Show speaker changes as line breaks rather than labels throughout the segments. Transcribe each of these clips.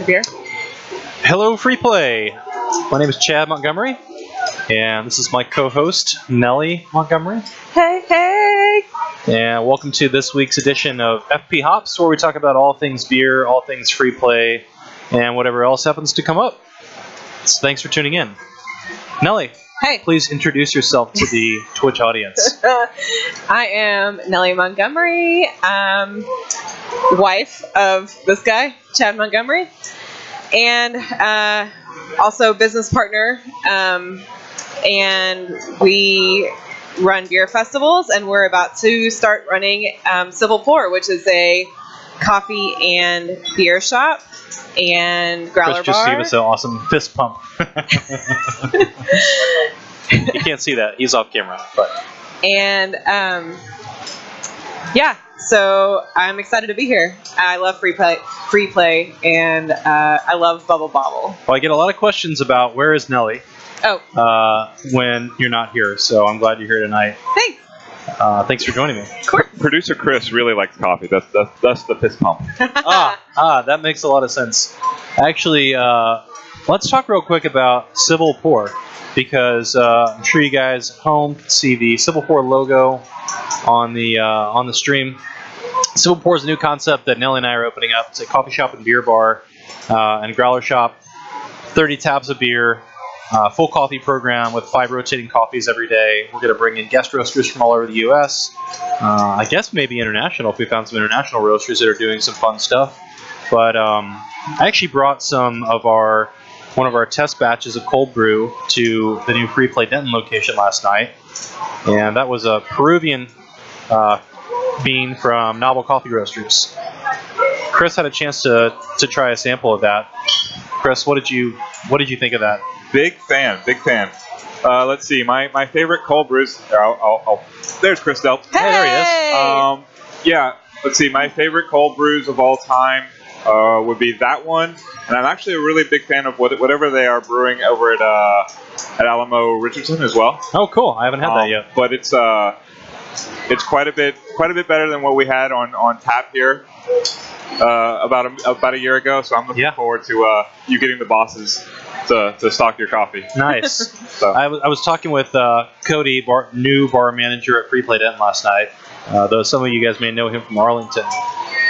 Beer.
Hello, Free Play. My name is Chad Montgomery, and this is my co-host, Nellie Montgomery.
Hey, hey!
And welcome to this week's edition of FPHops, where we talk about all things beer, all things free play, and whatever else happens to come up. So thanks for tuning in. Nellie,
Hey.
please introduce yourself to the Twitch audience.
I am Nellie Montgomery, wife of this guy, Chad Montgomery, and also business partner. And we run beer festivals, and we're about to start running Civil Pour, which is a coffee and beer shop and growler
Chris just
bar.
gave us an awesome fist pump. You can't see that. He's off camera. But
And yeah, so I'm excited to be here. I love free play, and I love Bubble Bobble.
well, I get a lot of questions about where is Nellie when you're not here, so I'm glad you're here tonight.
Thanks.
Thanks for joining me.
Producer Chris really likes coffee. That's the fist pump.
That makes a lot of sense. Actually, let's talk real quick about Civil Pour, because I'm sure you guys at home can see the Civil Pour logo on the stream. Civil Pour is a new concept that Nellie and I are opening up. It's a coffee shop and beer bar and growler shop. 30 tabs of beer. Full coffee program with 5 rotating coffees every day. We're going to bring in guest roasters from all over the U.S. I guess maybe international if we found some international roasters that are doing some fun stuff. But I actually brought one of our test batches of cold brew to the new Free Play Denton location last night. And that was a Peruvian bean from Novel Coffee Roasters. Chris had a chance to try a sample of that. Chris, what did you think of that?
Big fan. Let's see. My favorite cold brews. There's Chris Delp.
Hey,
there he
is. Yeah. Let's see. My favorite cold brews of all time would be that one, and I'm actually a really big fan of whatever they are brewing over at Alamo Richardson as well.
Oh, cool! I haven't had that yet.
But it's quite a bit better than what we had on tap here about a year ago. So I'm looking forward to you getting the bosses to stock your coffee.
Nice.
So.
I was talking with Cody, new bar manager at Free Play Denton last night. Though some of you guys may know him from Arlington.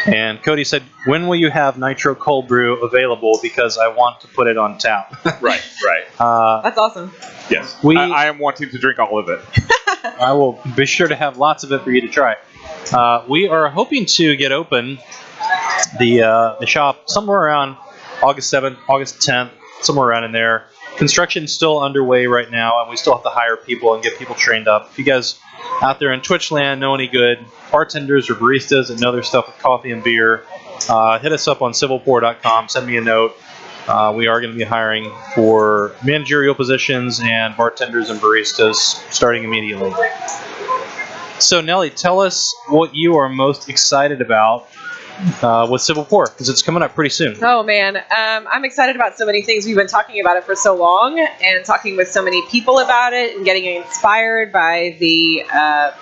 And Cody said, "When will you have Nitro Cold Brew available? Because I want to put it on tap."
Right.
that's awesome.
Yes. I am wanting to drink all of it.
I will be sure to have lots of it for you to try. We are hoping to get open the shop somewhere around August 7th, August 10th, somewhere around in there. Construction's still underway right now, and we still have to hire people and get people trained up. If you guys out there in Twitch land know any good bartenders or baristas that know their stuff with coffee and beer, hit us up on civilpour.com, send me a note. We are going to be hiring for managerial positions and bartenders and baristas starting immediately. So Nellie, tell us what you are most excited about with Civil Pour, because it's coming up pretty soon.
Oh man, I'm excited about so many things. We've been talking about it for so long, and talking with so many people about it, and getting inspired by the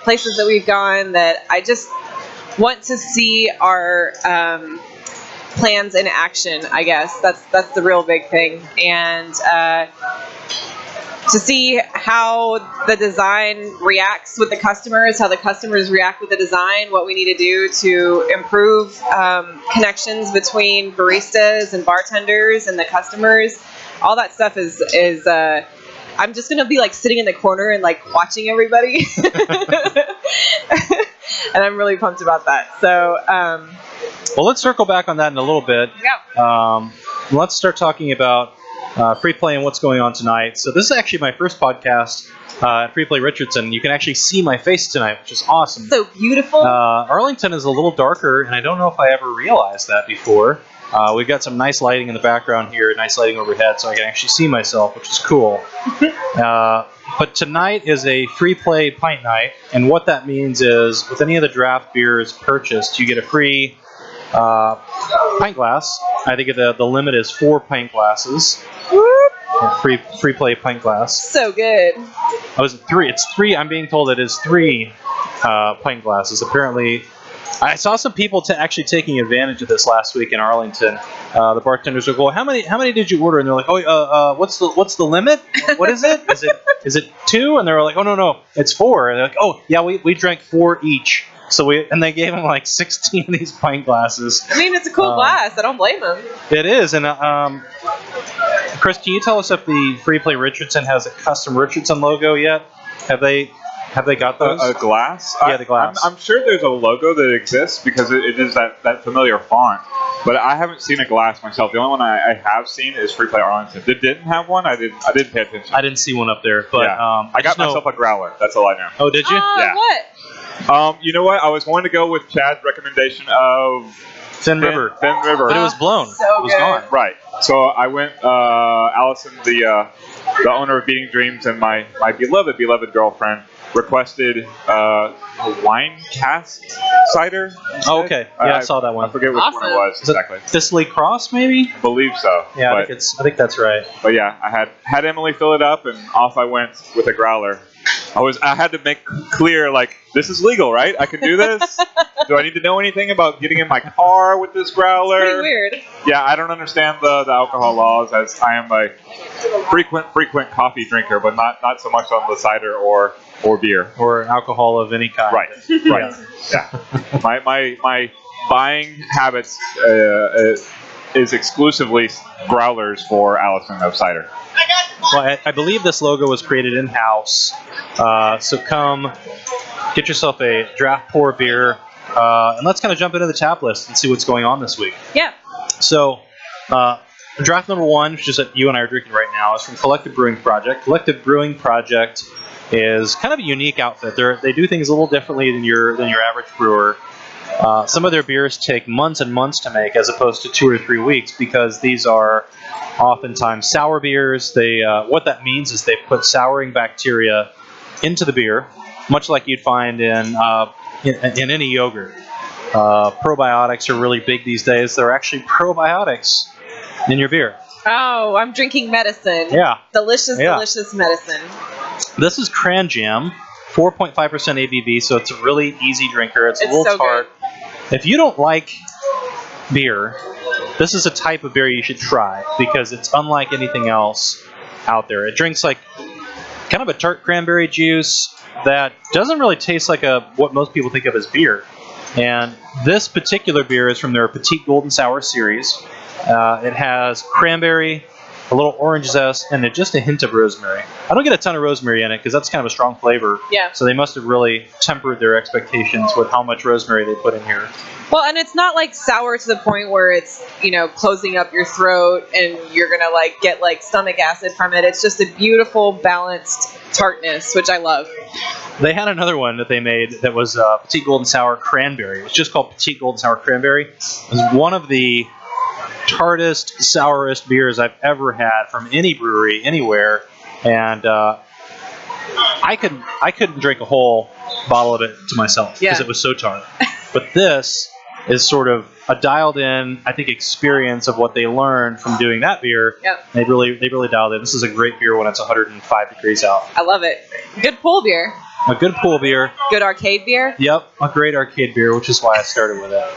places that we've gone, that I just want to see our plans in action. I guess that's the real big thing, and to see how the design reacts with the customers, how the customers react with the design, what we need to do to improve connections between baristas and bartenders and the customers. All that stuff is I'm just gonna be like sitting in the corner and like watching everybody, and I'm really pumped about that. So
well, let's circle back on that in a little bit.
Yeah.
Let's start talking about Free Play and what's going on tonight. So this is actually my first podcast at Free Play Richardson. You can actually see my face tonight, which is awesome.
So beautiful.
Arlington is a little darker, and I don't know if I ever realized that before. We've got some nice lighting in the background here, nice lighting overhead, so I can actually see myself, which is cool. But tonight is a Free Play pint night, and what that means is with any of the draft beers purchased, you get a free pint glass. I think the limit is 4 pint glasses. Free play pint glass.
So good.
I was 3. It's 3. I'm being told it is 3 pint glasses. Apparently, I saw some people actually taking advantage of this last week in Arlington. The bartenders were like, "How many did you order?" And they're like, "Oh, what's the limit? What is it? Is it 2?" And they were like, "Oh no, it's 4." And they're like, "Oh yeah, we drank 4 each." So and they gave them like 16 of these pint glasses.
I mean, it's a cool glass. I don't blame them.
It is, and Chris, can you tell us if the Free Play Richardson has a custom Richardson logo yet? Have they got those?
A glass?
Yeah, the glass.
I'm sure there's a logo that exists because it is that familiar font. But I haven't seen a glass myself. The only one I have seen is Free Play Arlington. They didn't have one. I didn't pay attention.
I didn't see one up there, but
yeah. I got myself a growler. That's all I know.
Oh, did you?
Yeah.
What?
You know what? I was going to go with Chad's recommendation of
Thin River,
but
it was blown.
So
it was
good.
gone.
Right. So I went. Allison, the owner of Beating Dreams, and my beloved girlfriend requested a wine cask cider.
Oh, okay. Yeah, I saw that one.
I forget which one it was exactly.
Thistly Cross, maybe?
I believe so.
Yeah, I think that's right.
But yeah, I had Emily fill it up, and off I went with a growler. I had to make clear, like, this is legal, right? I can do this? Do I need to know anything about getting in my car with this growler?
It's pretty weird.
Yeah, I don't understand the alcohol laws, as I am a frequent coffee drinker, but not so much on the cider or beer.
Or alcohol of any kind.
Right. Yeah. My buying habits is exclusively growlers for Allison of cider.
Well, I believe this logo was created in-house. So come get yourself a draft pour beer, and let's kind of jump into the tap list and see what's going on this week.
Yeah.
So draft number 1, which is that you and I are drinking right now, is from Collective Brewing Project. Collective Brewing Project is kind of a unique outfit. They do things a little differently than your average brewer. Some of their beers take months and months to make, as opposed to 2 or 3 weeks, because these are oftentimes sour beers. What that means is they put souring bacteria into the beer, much like you'd find in any yogurt. Probiotics are really big these days. There are actually probiotics in your beer.
Oh, I'm drinking medicine.
Yeah.
Delicious medicine.
This is Cran Jam, 4.5% ABV, so it's a really easy drinker. It's a little
so
tart. Good. If you don't like beer, this is a type of beer you should try because it's unlike anything else out there. It drinks like kind of a tart cranberry juice that doesn't really taste like what most people think of as beer. And this particular beer is from their Petite Golden Sour series. It has cranberry, a little orange zest, and just a hint of rosemary. I don't get a ton of rosemary in it because that's kind of a strong flavor.
Yeah.
So they must have really tempered their expectations with how much rosemary they put in here.
Well, and it's not like sour to the point where it's, closing up your throat and you're going to get stomach acid from it. It's just a beautiful, balanced tartness, which I love.
They had another one that they made that was Petite Golden Sour Cranberry. It was just called Petite Golden Sour Cranberry. It was one of the tartest, sourest beers I've ever had from any brewery anywhere, and I couldn't drink a whole bottle of it to myself because it was so tart. But this is sort of a dialed-in, I think, experience of what they learned from doing that beer.
Yep.
They really dialed in. This is a great beer when it's 105 degrees out.
I love it. Good pool beer.
A good pool beer.
Good arcade beer.
Yep, a great arcade beer, which is why I started with it.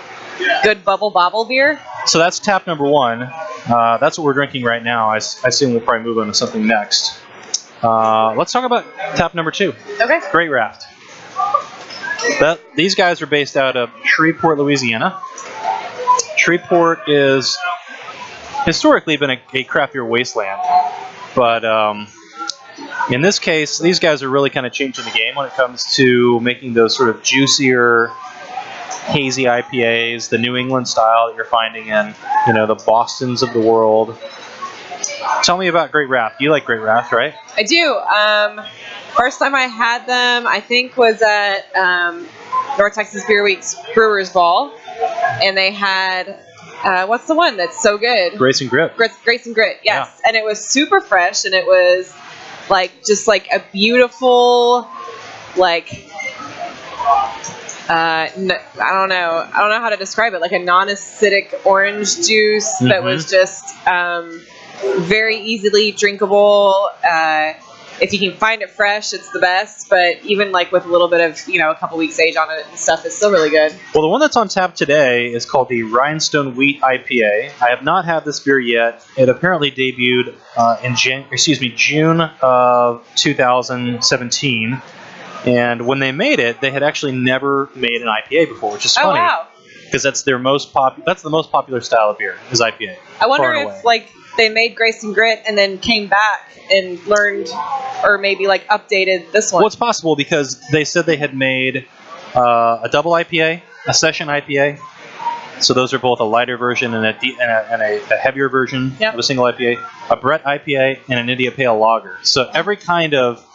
Good bobble beer.
So that's tap number 1. That's what we're drinking right now. I assume we'll probably move on to something next. Let's talk about tap number 2.
Okay.
Great Raft. These guys are based out of Shreveport, Louisiana. Shreveport is historically been a craft beer wasteland, but in this case, these guys are really kind of changing the game when it comes to making those sort of juicier, hazy IPAs, the New England style that you're finding in, the Bostons of the world. Tell me about Great Raft. You like Great Raft, right?
I do. First time I had them, I think, was at North Texas Beer Week's Brewers Ball, and they had what's the one that's so good?
Grace and Grit.
Grace and Grit, yes. Yeah. And it was super fresh, and it was just a beautiful, I don't know how to describe it, like a non-acidic orange juice that was just very easily drinkable. if you can find it fresh, it's the best. But even like with a little bit of, a couple weeks age on it and stuff, it's still really good.
Well, the one that's on tap today is called the Rhinestone Wheat IPA. I have not had this beer yet. It apparently debuted in June of 2017. And when they made it, they had actually never made an IPA before, which is funny.
Oh, wow.
Because that's the most popular style of beer, is IPA.
I wonder if they made Grace and Grit and then came back and learned, or maybe updated this one.
Well, it's possible because they said they had made a double IPA, a session IPA. So those are both a lighter version and a heavier version of a single IPA, a Brett IPA, and an India Pale Lager. So every kind of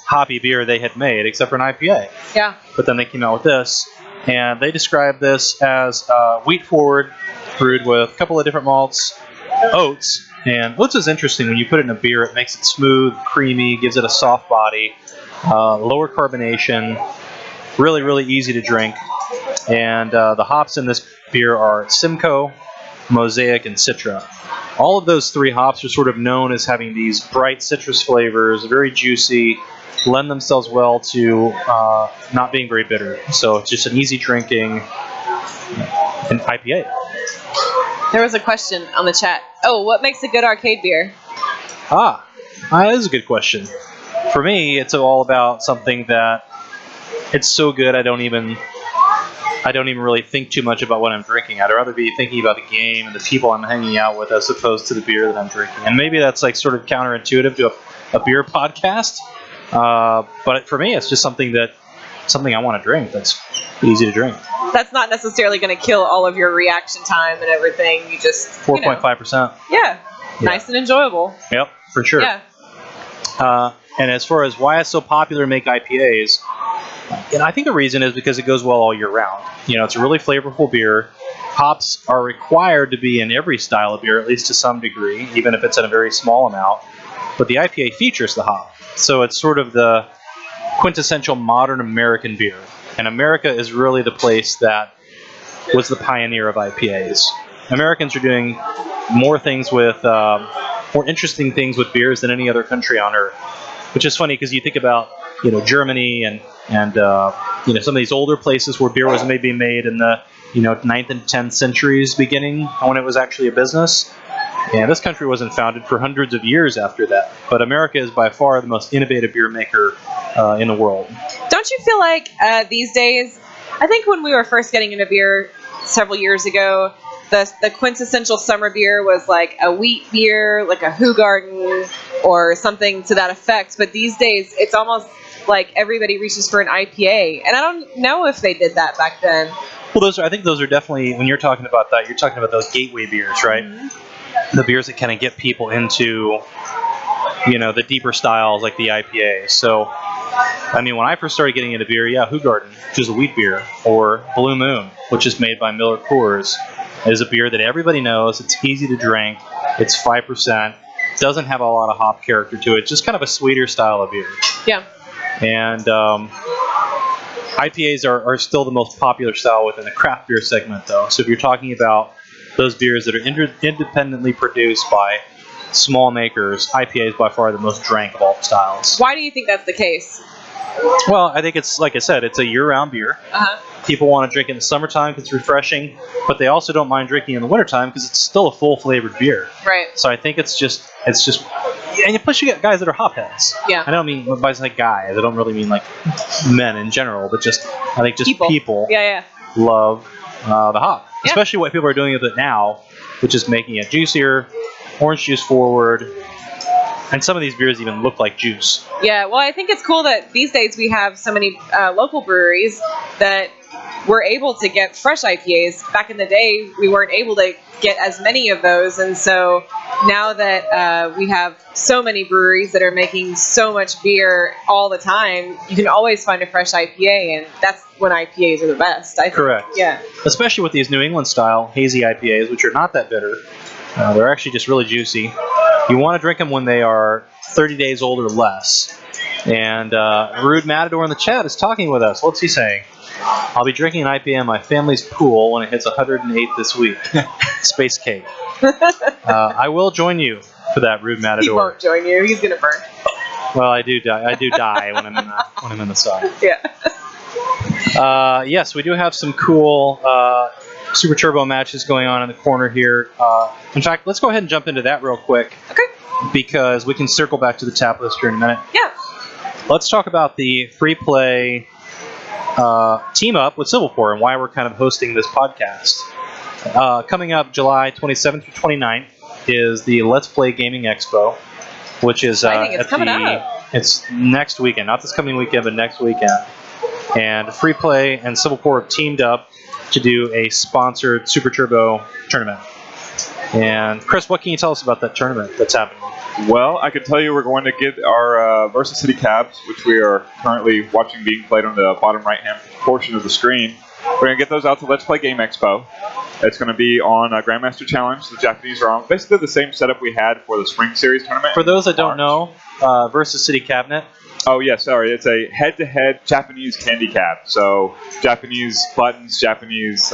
hoppy beer they had made except for an IPA.
Yeah.
But then they came out with this. And they describe this as wheat forward, brewed with a couple of different malts, oats. And oats is interesting. When you put it in a beer, it makes it smooth, creamy, gives it a soft body, lower carbonation, really, really easy to drink. And the hops in this beer are Simcoe, Mosaic, and Citra. All of those three hops are sort of known as having these bright citrus flavors, very juicy, lend themselves well to not being very bitter. So it's just an easy drinking IPA.
There was a question on the chat. Oh, what makes a good arcade beer?
That is a good question. For me, it's all about something that it's so good I don't even really think too much about what I'm drinking. I'd rather be thinking about the game and the people I'm hanging out with as opposed to the beer that I'm drinking. And maybe that's sort of counterintuitive to a beer podcast. But for me, it's just something I want to drink. That's easy to drink.
That's not necessarily going to kill all of your reaction time and everything. You just
4.5%.
Yeah, nice and enjoyable.
Yep, for sure.
Yeah.
And as far as why it's so popular to make IPAs, I think the reason is because it goes well all year round. It's a really flavorful beer. Hops are required to be in every style of beer, at least to some degree, even if it's in a very small amount. But the IPA features the hop. So it's sort of the quintessential modern American beer. And America is really the place that was the pioneer of IPAs. Americans are doing more things with, more interesting things with beers than any other country on earth. Which is funny because you think about, Germany and some of these older places where beer was maybe made in the, 9th and 10th centuries beginning when it was actually a business. And this country wasn't founded for hundreds of years after that. But America is by far the most innovative beer maker in the world.
Don't you feel like these days, I think when we were first getting into beer several years ago, the quintessential summer beer was like a wheat beer, like a Hoegaarden or something to that effect. But these days, it's almost like everybody reaches for an IPA. And I don't know if they did that back then.
Well, I think those are definitely, when you're talking about that, you're talking about those gateway beers, right? Mm-hmm. The beers that kind of get people into, the deeper styles like the IPA. So, when I first started getting into beer, Hoegaarden, which is a wheat beer, or Blue Moon, which is made by Miller Coors, is a beer that everybody knows. It's easy to drink. It's 5%. Doesn't have a lot of hop character to it. It's just kind of a sweeter style of beer.
Yeah.
And IPAs are still the most popular style within the craft beer segment, though. So if you're talking about those beers that are independently produced by small makers, IPA is by far the most drank of all styles.
Why do you think that's the case?
Well, I think it's, like I said, it's a year-round beer.
Uh-huh.
People want to drink it in the summertime because it's refreshing, but they also don't mind drinking in the wintertime because it's still a full-flavored beer.
Right.
So I think it's just, and plus you get guys that are hopheads.
Yeah.
I don't mean, by saying guys, I don't really mean like men in general, but I think people love the hop. Yeah. Especially what people are doing with it now, which is making it juicier, orange juice forward, and some of these beers even look like juice.
Yeah, well, I think it's cool that these days we have so many local breweries that we're able to get fresh IPAs. Back in the day, we weren't able to get as many of those, and so now that we have so many breweries that are making so much beer all the time, you can always find a fresh IPA, and that's when IPAs are the best, I think.
Correct.
Yeah.
Especially with these New England style hazy IPAs, which are not that bitter. They're actually just really juicy. You want to drink them when they are 30 days old or less. And Rude Matador in the chat is talking with us. What's he saying? I'll be drinking an IPA in my family's pool when it hits 108 this week. Space cake. I will join you for that, Rude Matador.
He won't join you. He's going to burn.
Well, I do die. I do die when I'm in the sun.
Yeah.
Yes, we do have some cool Super Turbo matches going on in the corner here. In fact, let's go ahead and jump into that real quick.
Okay.
Because we can circle back to the tap list here in a minute.
Yeah.
Let's talk about the free play team up with Civil 4 and why we're kind of hosting this podcast. Coming up July 27th through 29th is the Let's Play Gaming Expo, which is it's next weekend, not this coming weekend, but next weekend. And Free Play and Civil 4 have teamed up to do a sponsored Super Turbo tournament. And Chris, what can you tell us about that tournament that's happening?
Well, I can tell you we're going to get our Versus City cabs, which we are currently watching being played on the bottom right-hand portion of the screen. We're going to get those out to Let's Play Game Expo. It's going to be on Grandmaster Challenge. The Japanese are on basically the same setup we had for the Spring Series tournament.
For those that don't know, Versus City Cabinet.
Oh, yeah, sorry. It's a head-to-head Japanese candy cab. So Japanese buttons, Japanese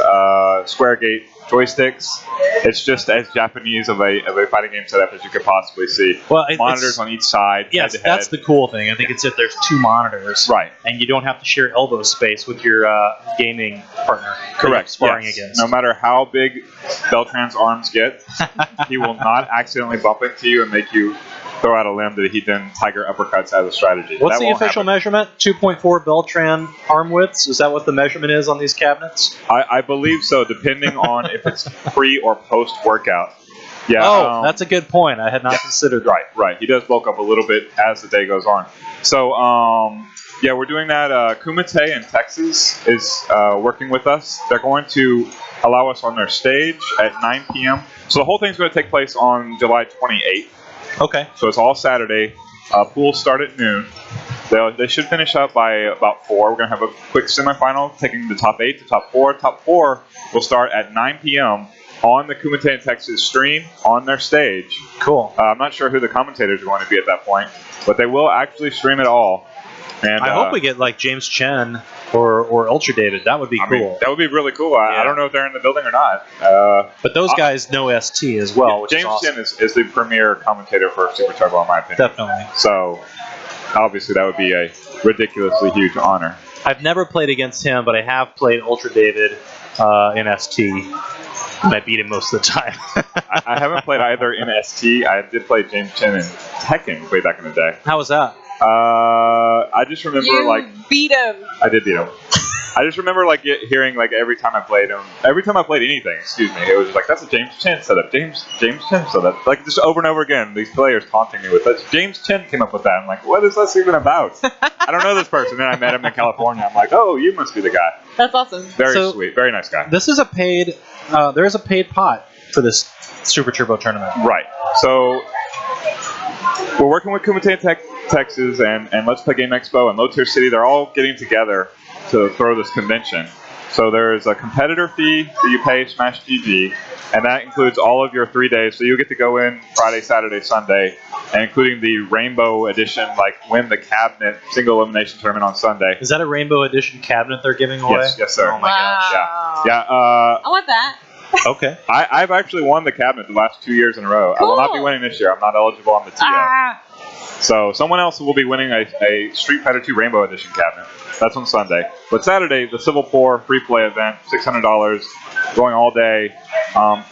square gate joysticks. It's just as Japanese of a fighting game setup as you could possibly see.
Well,
monitors on each side.
Yes,
head-to-head.
that's the cool thing. I think it's that there's two monitors.
Right.
And you don't have to share elbow space with your gaming partner.
Correct.
Sparring
yes.
against.
No matter how big Beltran's arms get, he will not accidentally bump into you and make you throw out a limb that he then tiger uppercuts as a strategy.
What's
that
the official measurement? 2.4 Beltran arm widths? Is that what the measurement is on these cabinets?
I believe so, depending on if it's pre or post workout. Yeah.
Oh, that's a good point. I had not considered that.
Right. He does bulk up a little bit as the day goes on. So, yeah, we're doing that. Kumite in Texas is working with us. They're going to allow us on their stage at 9 p.m. So the whole thing's going to take place on July 28th.
Okay.
So it's all Saturday. Pools start at noon. They should finish up by about 4. We're going to have a quick semifinal, taking the top 8 to top 4. Top 4 will start at 9 p.m. on the Kumite in Texas stream on their stage.
Cool.
I'm not sure who the commentators are going to be at that point, but they will actually stream it all. And
I hope we get like James Chen or Ultra David. That would be cool.
Mean, that would be really cool. I don't know if they're in the building or not.
But those guys know ST as well, which
James
is awesome.
Chen is the premier commentator for Super Turbo, in my opinion.
Definitely.
So, obviously, that would be a ridiculously huge honor.
I've never played against him, but I have played Ultra David in ST. And I beat him most of the time.
I haven't played either in ST. I did play James Chen in Tekken way back in the day.
How was that?
I just remember
You beat him.
I did beat him. I just remember hearing every time I played anything, excuse me, it was just like, that's a James Chen setup, James Chen setup. Like just over and over again, these players taunting me with that. James Chen came up with that. I'm like, what is this even about? I don't know this person. Then I met him in California. I'm like, oh, you must be the guy.
That's awesome.
Very sweet, very nice guy.
This is a paid. There is a paid pot for this Super Turbo tournament.
Right. So we're working with Kumite Texas and Let's Play Game Expo and Low Tier City. They're all getting together to throw this convention. So there's a competitor fee that you pay Smash GG, and that includes all of your 3 days. So you get to go in Friday, Saturday, Sunday, and including the Rainbow Edition, win the cabinet single elimination tournament on Sunday.
Is that a Rainbow Edition cabinet they're giving away?
Yes, sir.
Oh my gosh.
Yeah.
I want that.
Okay.
I've actually won the cabinet the last 2 years in a row.
Cool.
I will not be winning this year. I'm not eligible on the TO. So someone else will be winning a Street Fighter 2 Rainbow Edition cabinet. That's on Sunday. But Saturday, the Civil 4 free play event, $600, going all day.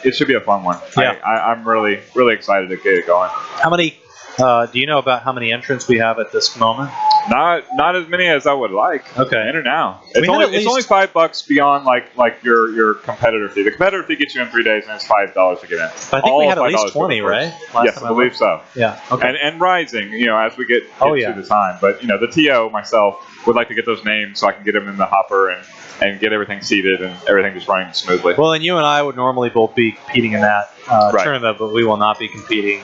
It should be a fun one.
Yeah.
I'm really, really excited to get it going.
How many? Do you know about how many entrants we have at this moment?
Not as many as I would like.
Okay.
In or now. It's only $5 beyond your competitor fee. The competitor fee gets you in 3 days, and it's $5 to get in.
But I think we had at least 20, right?
Yes, I believe so.
Yeah. Okay.
And rising, as we get to the time. But the TO myself would like to get those names so I can get them in the hopper and get everything seated and everything just running smoothly.
Well, and you and I would normally both be competing in that tournament, but we will not be competing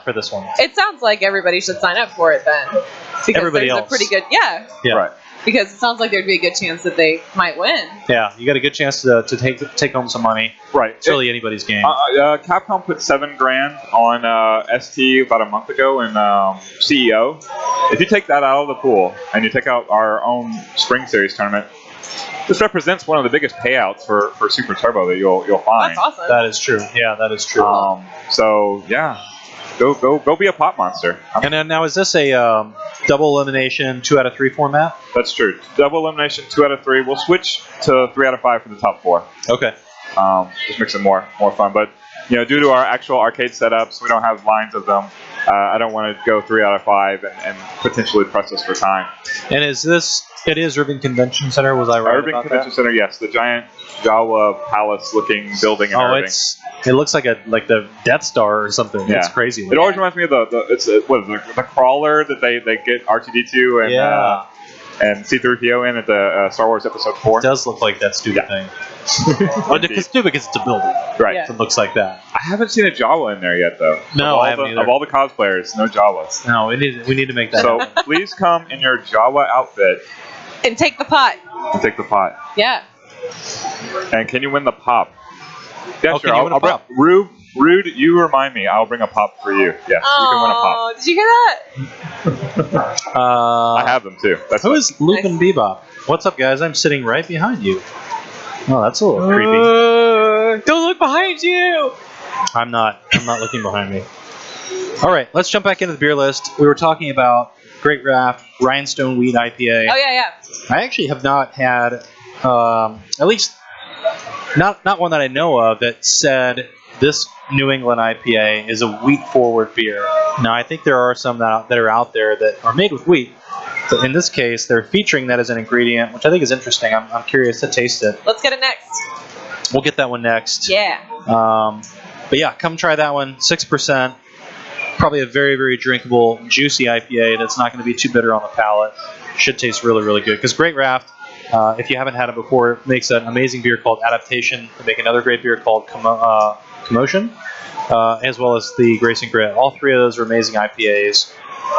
for this one.
It sounds like everybody should sign up for it then. Because
everybody
there's
else.
a pretty good, yeah.
Right.
Because it sounds like there'd be a good chance that they might win.
Yeah, you got a good chance to take home some money.
Right.
It's really anybody's game.
Capcom put $7,000 on ST about a month ago in CEO. If you take that out of the pool and you take out our own Spring Series tournament, this represents one of the biggest payouts for Super Turbo that you'll find.
That's awesome.
That is true. Yeah, that is true.
So yeah, Go be a pop monster.
And then now, is this a double elimination 2 out of 3 format?
That's true. Double elimination, 2 out of 3. We'll switch to 3 out of 5 for the top 4.
Okay.
Just makes it more fun. But due to our actual arcade setups, we don't have lines of them. I don't want to go 3 out of 5 and potentially press us for time.
And is this? It is Urban Convention Center. Was I right
Urban
about
Convention
that?
Center, yes, the giant Jawa palace-looking building in Irving.
It looks like the Death Star or something.
Yeah.
It's crazy.
It always reminds me of the crawler that they get R2D2 and C-3PO in at the Star Wars Episode 4.
It does look like that stupid thing. It's stupid because it's a building.
Right.
Yeah.
It looks like that.
I haven't seen a Jawa in there yet, though.
No, I haven't either.
Of all the cosplayers, no Jawas.
No, we need to make that.
So
happen.
please come in your Jawa outfit
And take the pot.
and take the pot.
Yeah.
And can you win the pop? Yeah,
Oh,
sure.
can you win a pop?
Rude, you remind me. I'll bring a pop for you. Yes, you can win a pop.
Oh, did you hear that?
I have them too. That's
Who is Lupin Bebop? What's up, guys? I'm sitting right behind you. Oh, that's a little creepy.
Don't look behind you.
I'm not looking behind me. All right, let's jump back into the beer list. We were talking about Great Raft Rhinestone Wheat IPA.
Oh yeah.
I actually have not had, at least not one that I know of that said this New England IPA is a wheat-forward beer. Now, I think there are some that are out there that are made with wheat, but in this case, they're featuring that as an ingredient, which I think is interesting. I'm curious to taste it.
Let's get it next.
We'll get that one next.
Yeah.
But yeah, come try that one. 6%. Probably a very, very drinkable, juicy IPA that's not going to be too bitter on the palate. Should taste really, really good. Because Great Raft, if you haven't had it before, makes an amazing beer called Adaptation. They make another great beer called Commotion, as well as the Grace and Grit. All 3 of those are amazing IPAs.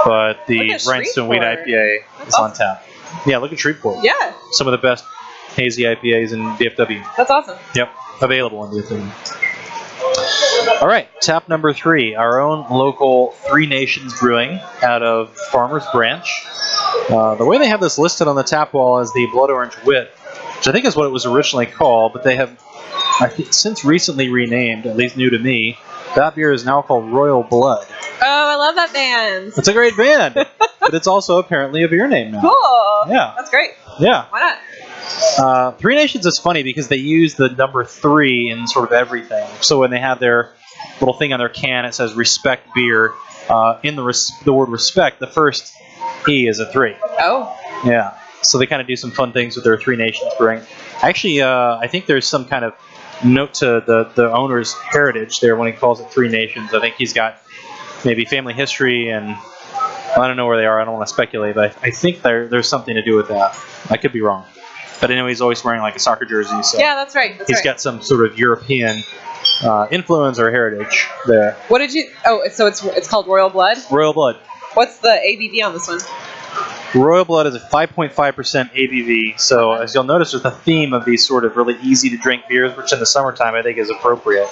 But the Rhinestone Wheat IPA is on tap. Yeah, look at Shreveport.
Yeah.
Some of the best hazy IPAs in DFW.
That's awesome.
Yep, available in DFW. All right, tap number 3, our own local Three Nations Brewing out of Farmers Branch. The way they have this listed on the tap wall is the Blood Orange Wit, which I think is what it was originally called, but they have since recently renamed, at least new to me. That beer is now called Royal Blood.
Oh, I love that band.
It's a great band, but it's also apparently a beer name now.
Cool.
Yeah.
That's great.
Yeah.
Why not?
Three Nations is funny because they use the number 3 in sort of everything. So when they have their little thing on their can, it says respect beer. In the word respect, the first E is a 3.
Oh.
Yeah. So they kind of do some fun things with their Three Nations brewing. Actually, I think there's some kind of note to the owner's heritage there when he calls it Three Nations. I think he's got maybe family history, and I don't know where they are. I don't want to speculate, but I think there's something to do with that. I could be wrong. But I know he's always wearing like a soccer jersey, so
Yeah, that's right.
he's got some sort of European influence or heritage there.
What did you? Oh, so it's called Royal Blood.
Royal Blood.
What's the ABV on this one?
Royal Blood is a 5.5% ABV, so as you'll notice, there's a theme of these sort of really easy-to-drink beers, which in the summertime I think is appropriate.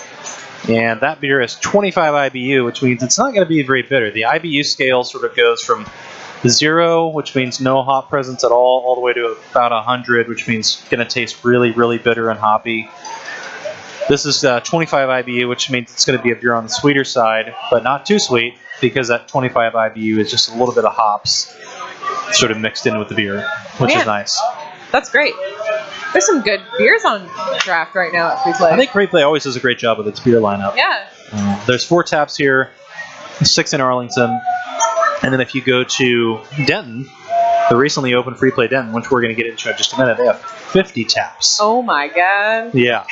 And that beer is 25 IBU, which means it's not going to be very bitter. The IBU scale sort of goes from 0, which means no hop presence at all the way to about 100, which means going to taste really, really bitter and hoppy. This is 25 IBU, which means it's going to be a beer on the sweeter side, but not too sweet, because that 25 IBU is just a little bit of hops sort of mixed in with the beer, which is nice.
That's great. There's some good beers on draft right now at Free Play.
I think Free Play always does a great job with its beer lineup.
Yeah.
There's 4 taps here, 6 in Arlington, and then if you go to Denton, the recently opened Free Play Denton, which we're going to get into in just a minute, they have 50 taps.
Oh my god.
Yeah.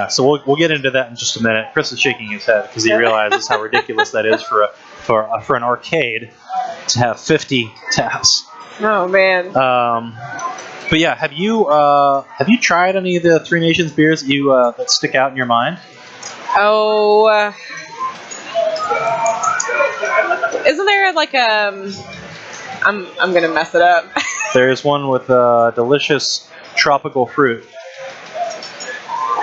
So we'll get into that in just a minute. Chris is shaking his head because he realizes how ridiculous that is for an arcade to have 50 taps.
Oh man.
But yeah, have you tried any of the Three Nations beers that stick out in your mind?
Oh. Isn't there like I'm gonna mess it up.
There's one with delicious tropical fruit.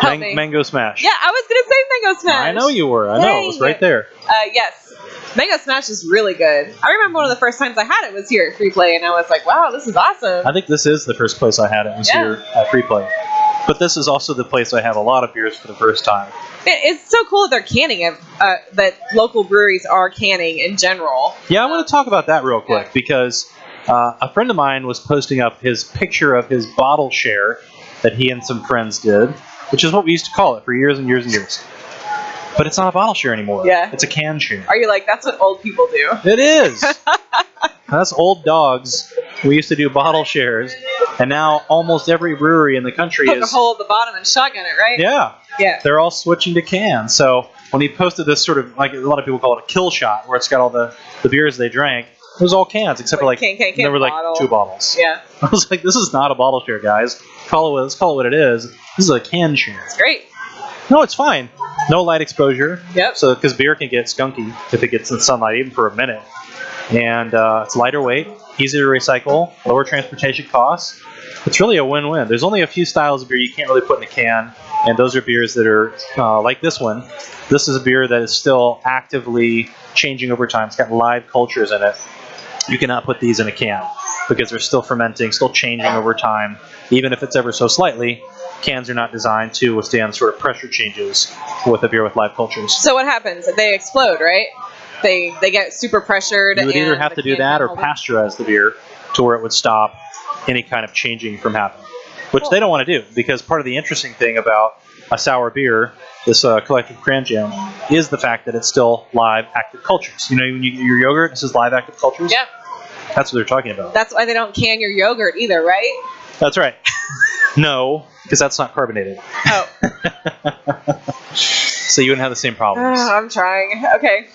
Mango Smash.
Yeah, I was gonna say Mango Smash.
I know you were. I know. It was right there.
Yes. Mango Smash is really good. I remember one of the first times I had it was here at Free Play, and I was like, wow, this is awesome.
I think this is the first place I had it was here at Free Play. But this is also the place I have a lot of beers for the first time.
It's so cool that they're canning it, that local breweries are canning in general.
Yeah, I want to talk about that real quick because a friend of mine was posting up his picture of his bottle share that he and some friends did, which is what we used to call it for years and years and years. But it's not a bottle share anymore.
Yeah.
It's a can share.
Are you like, that's what old people do?
It is. That's old dogs. We used to do bottle shares, and now almost every brewery in the country
Poke
is...
a hole at the bottom and shotgun it, right?
Yeah.
Yeah.
They're all switching to cans. So when he posted this sort of, like a lot of people call it a kill shot, where it's got all the beers they drank, it was all cans, except for
can,
there were
bottle.
like 2 bottles.
Yeah.
I was like, this is not a bottle share, guys. Let's call it what it is. This is a can share.
It's great.
No, it's fine. No light exposure.
Yep.
So, because beer can get skunky if it gets in sunlight, even for a minute. And it's lighter weight, easy to recycle, lower transportation costs. It's really a win-win. There's only a few styles of beer you can't really put in a can, and those are beers that are like this one. This is a beer that is still actively changing over time. It's got live cultures in it. You cannot put these in a can because they're still fermenting, still changing over time, even if it's ever so slightly. Cans are not designed to withstand sort of pressure changes with a beer with live cultures.
So what happens? They explode, right? They get super pressured.
You would either have to do that or pasteurize the beer to where it would stop any kind of changing from happening, which they don't want to do, because part of the interesting thing about a sour beer, this collective cran jam, is the fact that it's still live active cultures. You know, when you get your yogurt, this is live active cultures.
Yeah.
That's what they're talking about.
That's why they don't can your yogurt either, right?
That's right. No, because that's not carbonated.
Oh.
So you wouldn't have the same problems.
I'm trying. Okay.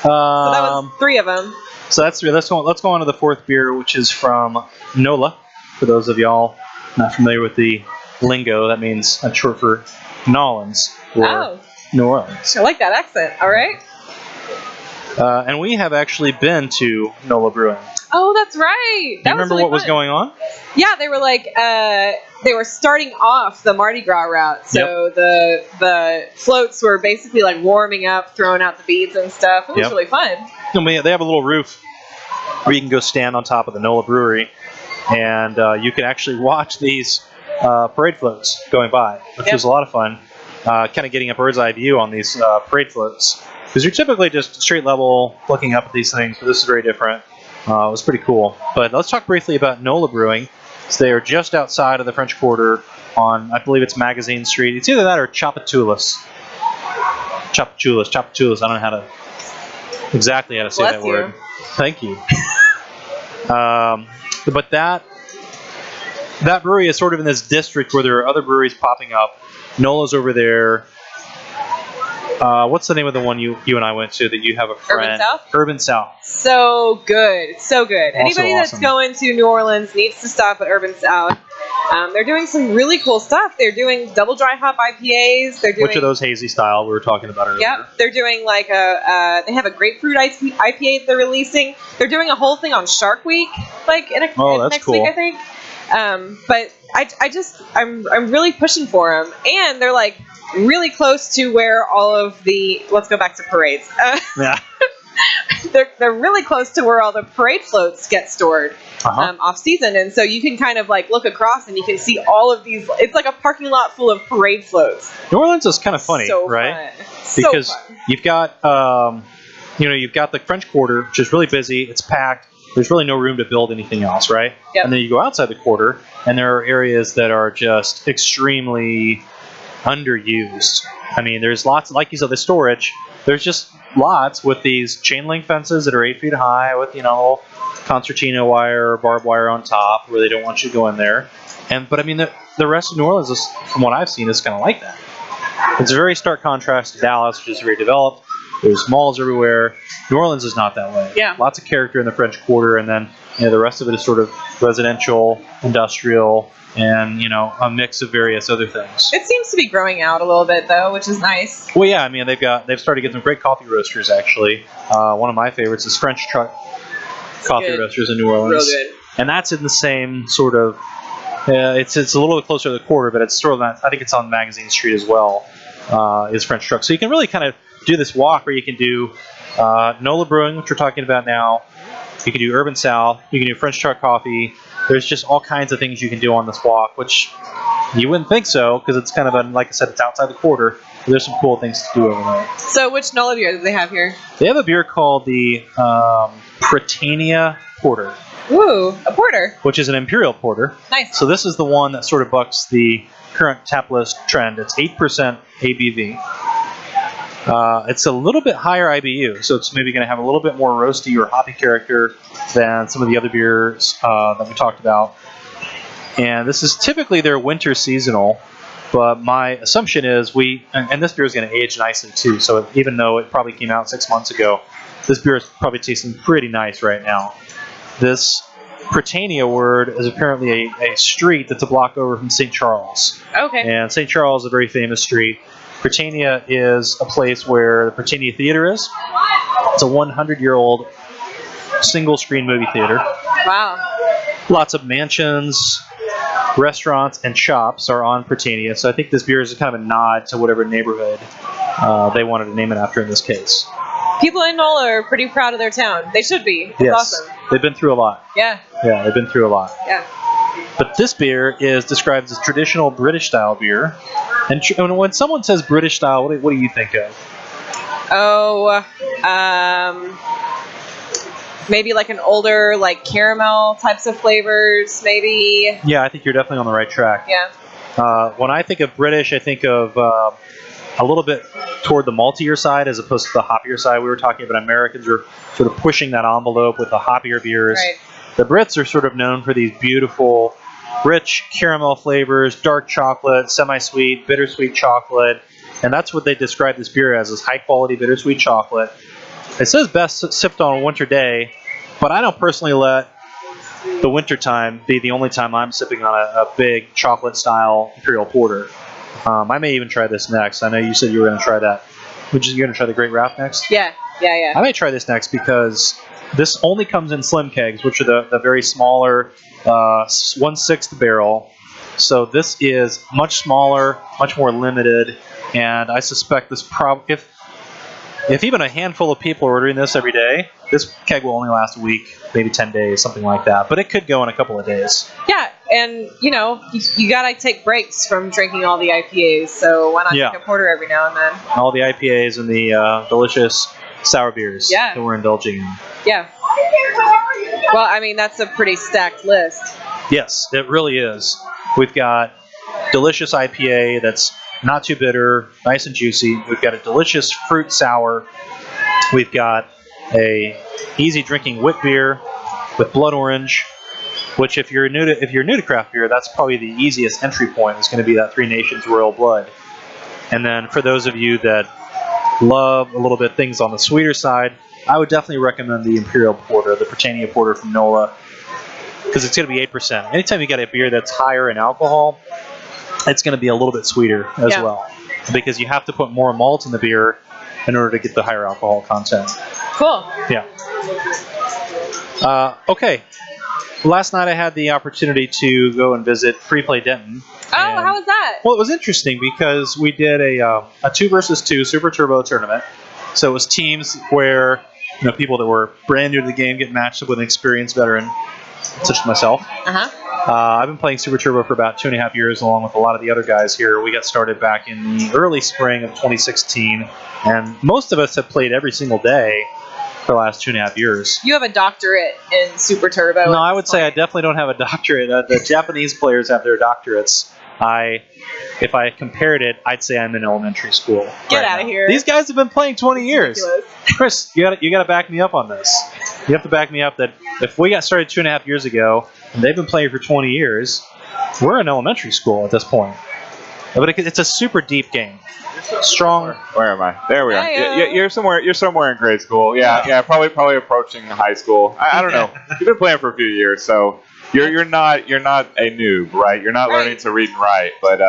So that was 3 of them.
So that's 3. Let's go on to the 4th beer, which is from NOLA. For those of y'all not familiar with the lingo, that means that's short for Nolans, or New Orleans.
I like that accent. All right.
And we have actually been to NOLA Brewing.
Oh, that's right.
Do you remember what was going on?
Yeah, they were like they were starting off the Mardi Gras route, so the floats were basically like warming up, throwing out the beads and stuff. It was really fun.
And they have a little roof where you can go stand on top of the NOLA Brewery, and you can actually watch these parade floats going by, which was a lot of fun. Kind of getting a bird's eye view on these parade floats, because you're typically just straight level looking up at these things, but this is very different. It was pretty cool. But let's talk briefly about NOLA Brewing. So they are just outside of the French Quarter on, I believe it's Magazine Street. It's either that or Chapatulas. Chapatulas. I don't know how to say that word. Thank you. But that brewery is sort of in this district where there are other breweries popping up. NOLA's over there. What's the name of the one you and I went to that you have a friend?
Urban South?
Urban South.
So good. So good.
Also
Anybody that's
awesome.
going to New Orleans needs to stop at Urban South. They're doing some really cool stuff. They're doing double dry hop IPAs. They're doing,
which are those hazy style we were talking about earlier?
Yep. They're doing like they have a grapefruit IPA that they're releasing. They're doing a whole thing on Shark Week, like next
cool.
week, I think. But I'm really pushing for them, and they're like really close to where all of the, let's go back to parades.
Yeah.
They're really close to where all the parade floats get stored off season, and so you can kind of like look across and you can see all of these. It's like a parking lot full of parade floats.
New Orleans is kind of funny,
so
right?
Fun.
Because
so fun.
you've got you've got the French Quarter, which is really busy. It's packed. There's really no room to build anything else, right?
Yep. And
then you go outside the quarter, and there are areas that are just extremely underused. I mean, there's lots, like you said, the storage. There's just lots with these chain link fences that are 8 feet high with, little concertina wire or barbed wire on top where they don't want you to go in there. But I mean, the rest of New Orleans, is, from what I've seen, is kind of like that. It's a very stark contrast to Dallas, which is very developed. There's malls everywhere. New Orleans is not that way.
Yeah.
Lots of character in the French Quarter, and then the rest of it is sort of residential, industrial, and a mix of various other things.
It seems to be growing out a little bit though, which is nice.
Well, yeah, I mean they've started getting some great coffee roasters actually. One of my favorites is French Truck Coffee Roasters in New Orleans.
Real good.
And that's in the same sort of. It's a little bit closer to the quarter, but it's sort of I think it's on Magazine Street as well. Is French Truck, so you can really kind of do this walk where you can do NOLA Brewing, which we're talking about now. You can do Urban South. You can do French Truck Coffee. There's just all kinds of things you can do on this walk, which You wouldn't think so, because it's kind of, like I said, it's outside the quarter. But there's some cool things to do over there.
So which NOLA beer do they have here?
They have a beer called the Britannia Porter.
Ooh, a porter.
Which is an imperial porter.
Nice.
So this is the one that sort of bucks the current tap list trend. It's 8% ABV. It's a little bit higher IBU, so it's maybe going to have a little bit more roasty or hoppy character than some of the other beers that we talked about. And this is typically their winter seasonal, but my assumption is and this beer is going to age nicely too, so even though it probably came out 6 months ago, this beer is probably tasting pretty nice right now. This Britannia word is apparently a street that's a block over from St. Charles.
Okay.
And St. Charles is a very famous street. Britannia is a place where the Britannia Theater is. It's a 100-year-old single-screen movie theater.
Wow.
Lots of mansions, restaurants, and shops are on Britannia, so I think this beer is kind of a nod to whatever neighborhood they wanted to name it after in this case.
People in NOLA are pretty proud of their town. They should be. It's awesome.
They've been through a lot.
Yeah.
Yeah, they've been through a lot.
Yeah.
But this beer is described as traditional British-style beer. And when someone says British-style, what do you think of?
Oh, maybe like an older, like caramel types of flavors, maybe.
Yeah, I think you're definitely on the right track.
Yeah.
When I think of British, I think of a little bit toward the maltier side as opposed to the hoppier side. We were talking about Americans are sort of pushing that envelope with the hoppier beers.
Right.
The Brits are sort of known for these beautiful, rich caramel flavors, dark chocolate, semi-sweet, bittersweet chocolate, and that's what they describe this beer as, is high-quality bittersweet chocolate. It says best sipped on a winter day, but I don't personally let the winter time be the only time I'm sipping on a big chocolate-style imperial porter. I may even try this next. I know you said you were going to try that. You're going to try the Great Wrath next?
Yeah.
I may try this next because this only comes in slim kegs, which are the very smaller 1/6 barrel. So this is much smaller, much more limited, and I suspect this if even a handful of people are ordering this every day, this keg will only last a week, maybe 10 days, something like that. But it could go in a couple of days.
Yeah, and you gotta take breaks from drinking all the IPAs, so why not drink a porter every now and then?
All the IPAs and the delicious sour beers that we're indulging in.
Yeah. Well, I mean, that's a pretty stacked list.
Yes, it really is. We've got delicious IPA that's not too bitter, nice and juicy. We've got a delicious fruit sour. We've got a easy drinking wit beer with blood orange, which if you're new to craft beer, that's probably the easiest entry point. Is going to be that Three Nations Royal Blood. And then for those of you that love a little bit things on the sweeter side, I would definitely recommend the Imperial Porter, the Britannia Porter from NOLA, because it's going to be 8%. Anytime you get a beer that's higher in alcohol, it's going to be a little bit sweeter as well, because you have to put more malt in the beer in order to get the higher alcohol content.
Cool.
Yeah. Okay. Last night I had the opportunity to go and visit Free Play Denton.
Oh, how was that?
Well, it was interesting because we did a 2 versus 2 Super Turbo tournament. So it was teams where people that were brand new to the game get matched up with an experienced veteran, such as myself. I've been playing Super Turbo for about 2.5 years, along with a lot of the other guys here. We got started back in the early spring of 2016, and most of us have played every single day for the last 2.5 years.
You have a doctorate in Super Turbo.
No, I would say I definitely don't have a doctorate. The Japanese players have their doctorates. If I compared it, I'd say I'm in elementary school.
Get out of here.
These guys have been playing 20 years.
Ridiculous.
Chris, you got to back me up on this. You have to back me up that if we got started 2.5 years ago and they've been playing for 20 years, we're in elementary school at this point. But it's a super deep game. Strong.
Where am I? There we are. You're somewhere in grade school. Yeah. Probably approaching high school. I don't know. You've been playing for a few years, so you're not a noob, right? You're not learning to read and write, but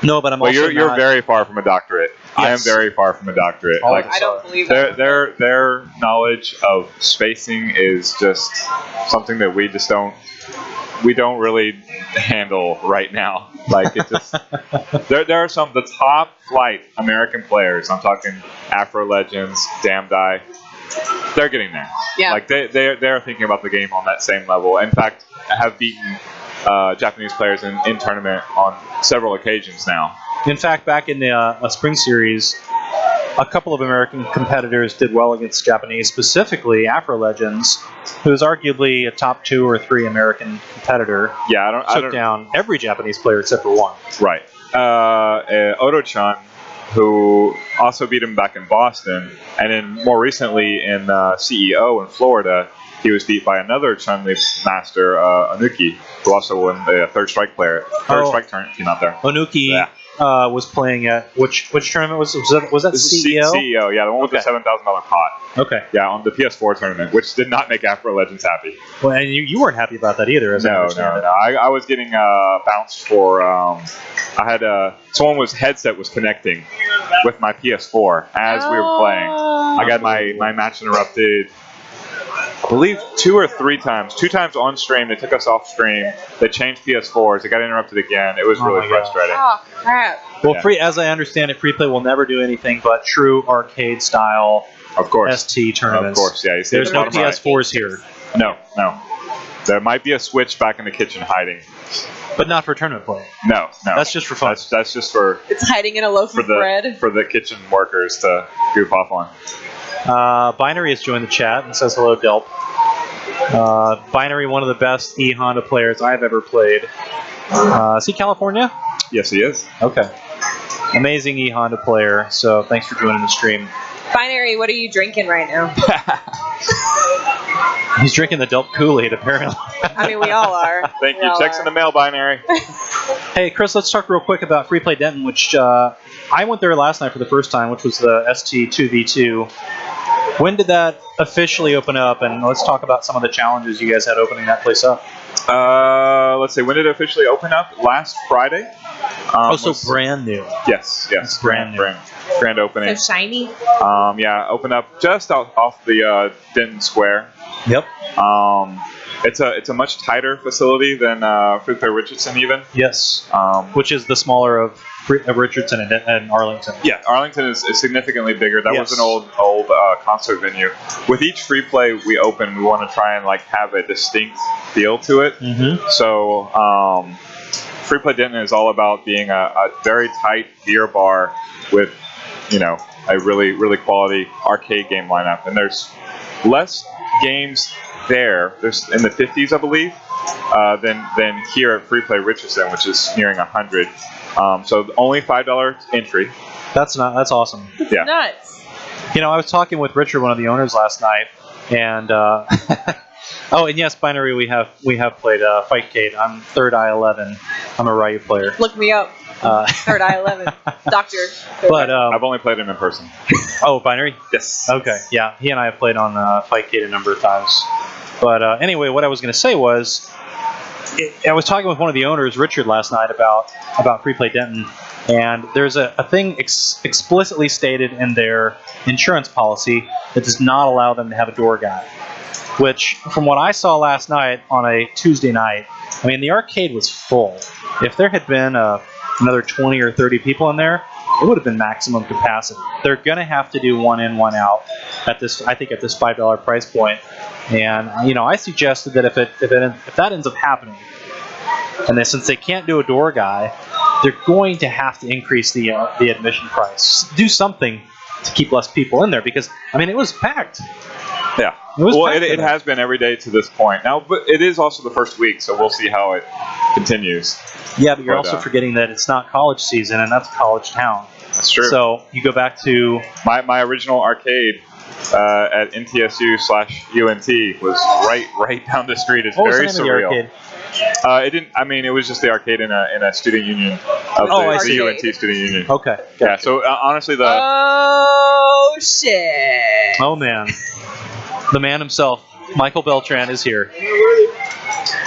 no, but I'm also
you're very far from a doctorate. Yes. I am very far from a doctorate.
I don't believe that.
Their knowledge of spacing is just something that we don't really handle right now. Like it just there are the top flight American players. I'm talking Afro Legends, Damned Eye. They're getting there.
Yeah.
Like they're thinking about the game on that same level. In fact, have beaten Japanese players in tournament on several occasions now.
In fact, back in the spring series, a couple of American competitors did well against Japanese, specifically Afro Legends, who is arguably a top 2 or 3 American competitor.
Yeah, I
took down every Japanese player except for one.
Right. Odo-chan, who also beat him back in Boston, and then more recently in CEO in Florida, he was beat by another Chun-Li master, Anuki, who also won the Third Strike tournament team out there.
Onuki was playing at which tournament was that CEO?
CEO, yeah, the one with the $7,000 pot.
Okay.
Yeah, on the PS4 tournament, which did not make Afro Legends happy.
Well, and you weren't happy about that either, as I understand it.
I was getting bounced for. I had someone's headset was connecting with my PS4 as we were playing. I got my match interrupted. I believe 2 or 3 times. 2 times on stream. They took us off stream. They changed PS4s. It got interrupted again. It was really frustrating.
Oh, crap.
Well, as I understand it, Free Play will never do anything but true arcade style ST tournaments.
Of course, yeah.
There's no PS4s here.
No. There might be a Switch back in the kitchen hiding.
But not for tournament play.
No.
That's just for fun.
That's just for...
It's hiding in a loaf of bread.
For the kitchen workers to goof off on.
Binary has joined the chat and says hello, Delp. Binary, one of the best E-Honda players I've ever played. Is he California?
Yes, he is.
Okay. Amazing E-Honda player, so thanks for joining the stream.
Binary, what are you drinking right now?
He's drinking the Delp Kool-Aid, apparently.
I mean, we all are.
Thank you. Checks in the mail, Binary.
Hey, Chris, let's talk real quick about Free Play Denton, which I went there last night for the first time, which was the ST2v2. When did that officially open up? And let's talk about some of the challenges you guys had opening that place up.
Let's see. When did it officially open up? Last Friday.
So brand new.
Yes.
It's brand new.
Grand opening.
So shiny.
Opened up just off the Denton Square.
Yep.
It's a much tighter facility than Free Play Richardson even.
Yes. Which is the smaller of Richardson and Arlington.
Yeah, Arlington is significantly bigger. That was an old concert venue. With each Free Play we open, we want to try and have a distinct feel to it.
Mm-hmm.
So Free Play Denton is all about being a very tight beer bar with a really, really quality arcade game lineup. And there's less games there's in the 50s, I believe, than here at Free Play Richardson, which is nearing 100. So only $5 entry.
That's awesome.
Yeah.
Nuts.
I was talking with Richard, one of the owners, last night, and oh, and yes, Binary, we have played Fightcade. I'm third I-11. I'm a Ryu player.
Look me up. Third I-11. Doctor.
But
I've only played him in person.
Oh, Binary?
Yes.
Okay, yeah. He and I have played on Fightcade a number of times. But anyway, what I was going to say was, I was talking with one of the owners, Richard, last night about Free Play Denton, and there's a thing explicitly stated in their insurance policy that does not allow them to have a door guy. Which, from what I saw last night on a Tuesday night, I mean, the arcade was full. If there had been another 20 or 30 people in there, it would have been maximum capacity. They're going to have to do one in, one out at this $5 price point. And I suggested that if that ends up happening, and since they can't do a door guy, they're going to have to increase the admission price. Do something to keep less people in there, because it was packed.
Yeah. It has been every day to this point. Now, but it is also the first week, so we'll see how it continues.
Yeah, but you're also forgetting that it's not college season, and that's college town.
That's true.
So you go back to
my original arcade at NTSU/UNT was right down the street. It's very surreal. It didn't. It was just the arcade in a student union of the UNT student union.
Okay. Gotcha.
Yeah. So honestly,
Oh shit.
Oh man. The man himself, Michael Beltran, is here.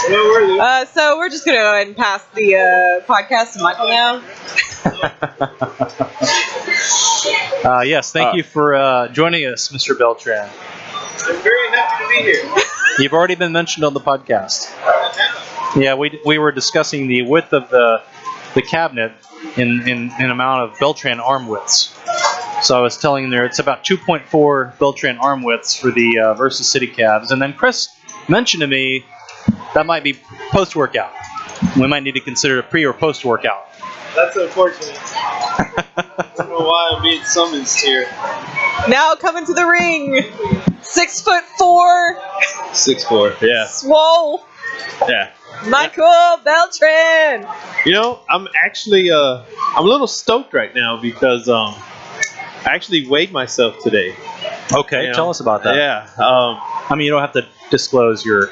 So we're just going to go ahead and pass the podcast to Michael now.
Yes, thank you for joining us, Mr. Beltran.
I'm very happy to be here.
You've already been mentioned on the podcast. Yeah, we were discussing the width of the cabinet in amount of Beltran arm widths. So I was telling them it's about 2.4 Beltran arm widths for the Versus City cabs. And then Chris mentioned to me that might be post-workout. We might need to consider a pre or post workout.
That's unfortunate. I don't know why I'm being summoned here.
Now coming to the ring, 6'4",
6'4". Yeah.
swole,
Yeah.
Michael Beltran.
You know, I'm actually I'm a little stoked right now because I actually weighed myself today.
Okay,
You know?
tell us about that.
Yeah.
I mean, you don't have to disclose your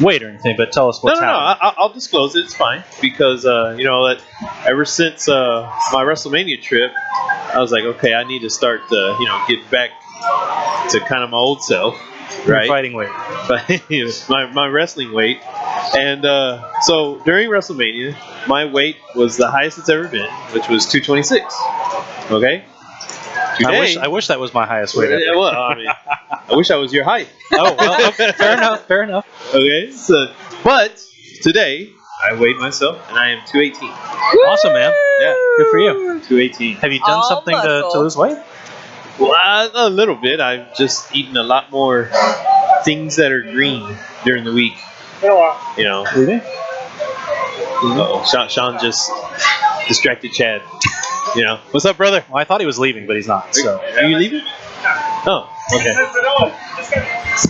weight or anything, but tell us what's
No,
happening.
I'll disclose it. It's fine because you know that ever since my WrestleMania trip, I was like, okay, I need to start to get back to kind of my old self,
Your
right?
fighting weight.
my wrestling weight, and so during WrestleMania, my weight was the highest it's ever been, which was 226. Okay. Today,
I wish that was my highest weight ever.
well, I mean, I wish I was your height.
Oh, well, okay, fair enough, fair enough.
Okay, so but today I weighed myself and I am 218.
Awesome, man.
Yeah,
good for you.
218.
Have you done
All
something to
muscle.
lose weight?
Well, a little bit. I've just eaten a lot more things that are green during the week. You know.
Really?
Uh-oh. Sean just distracted Chad. You know. What's up, brother?
Well, I thought he was leaving, but he's not. So
Are you leaving? Oh, okay.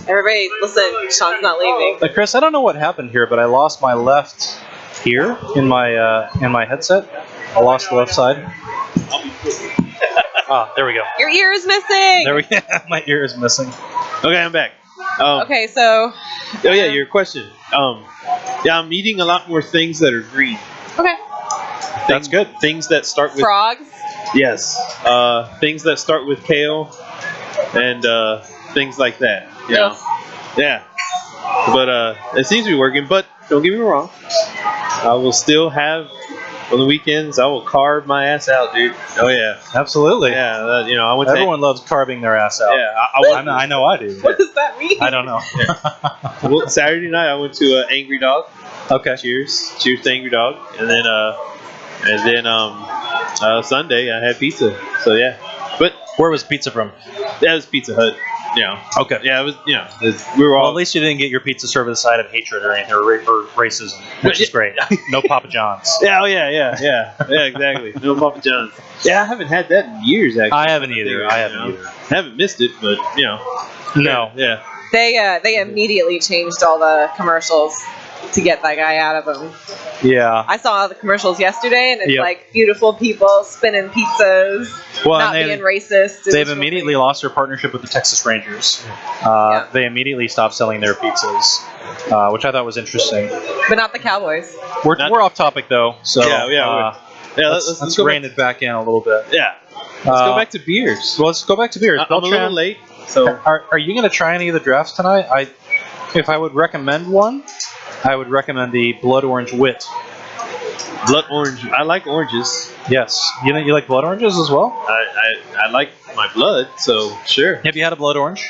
Everybody, listen, Sean's not leaving.
Chris, I don't know what happened here, but I lost my left ear in my headset. I lost the left side. Ah, there we go.
Your ear is missing.
There we go. My ear is missing.
Okay, I'm back.
Okay, so
Oh yeah, your question. Yeah, I'm eating a lot more things that are green.
okay,
That's good.
Things that start with
frogs.
yes. Things that start with kale and things like that. You know? Yeah. But it seems to be working. But don't get me wrong. I will still have on the weekends. I will carve my ass out, dude. Oh yeah.
Absolutely.
Yeah. I went
Everyone loves carving their ass out.
to. Yeah.
I know I do.
What does that mean?
I don't know.
Well, Saturday night I went to Angry Dog.
Okay.
Cheers to Angry Dog, and then Sunday I had pizza. So yeah, but
Where was pizza from?
that was Pizza Hut.
Okay.
Yeah, it was. We were
Well,
all.
at least you didn't get your pizza served with a side of hatred or anything, or racism, which is great. No Papa John's.
Yeah, oh yeah, exactly. No Papa John's. Yeah, I haven't had that in years. Actually,
I haven't either. I haven't either.
I haven't missed it, but
No.
yeah.
They immediately changed all the commercials to get that guy out of them.
Yeah.
I saw the commercials yesterday, and it's
Yep.
like beautiful people spinning pizzas,
Well,
not
and
being racist.
they've immediately lost their partnership with the Texas Rangers.
Yeah.
They immediately stopped selling their pizzas, which I thought was interesting.
but not the Cowboys.
We're off topic though, so
Yeah,
let's rein it back in a little bit.
Yeah. Let's go back to beers.
Well, let's go back to beers.
I'm a little
Beltran,
late, so
Are you going to try any of the drafts tonight? If I would recommend one, I would recommend the Blood Orange Wit.
blood orange. I like oranges.
Yes. You like blood oranges as well?
I like my blood, so sure.
Have you had a blood orange?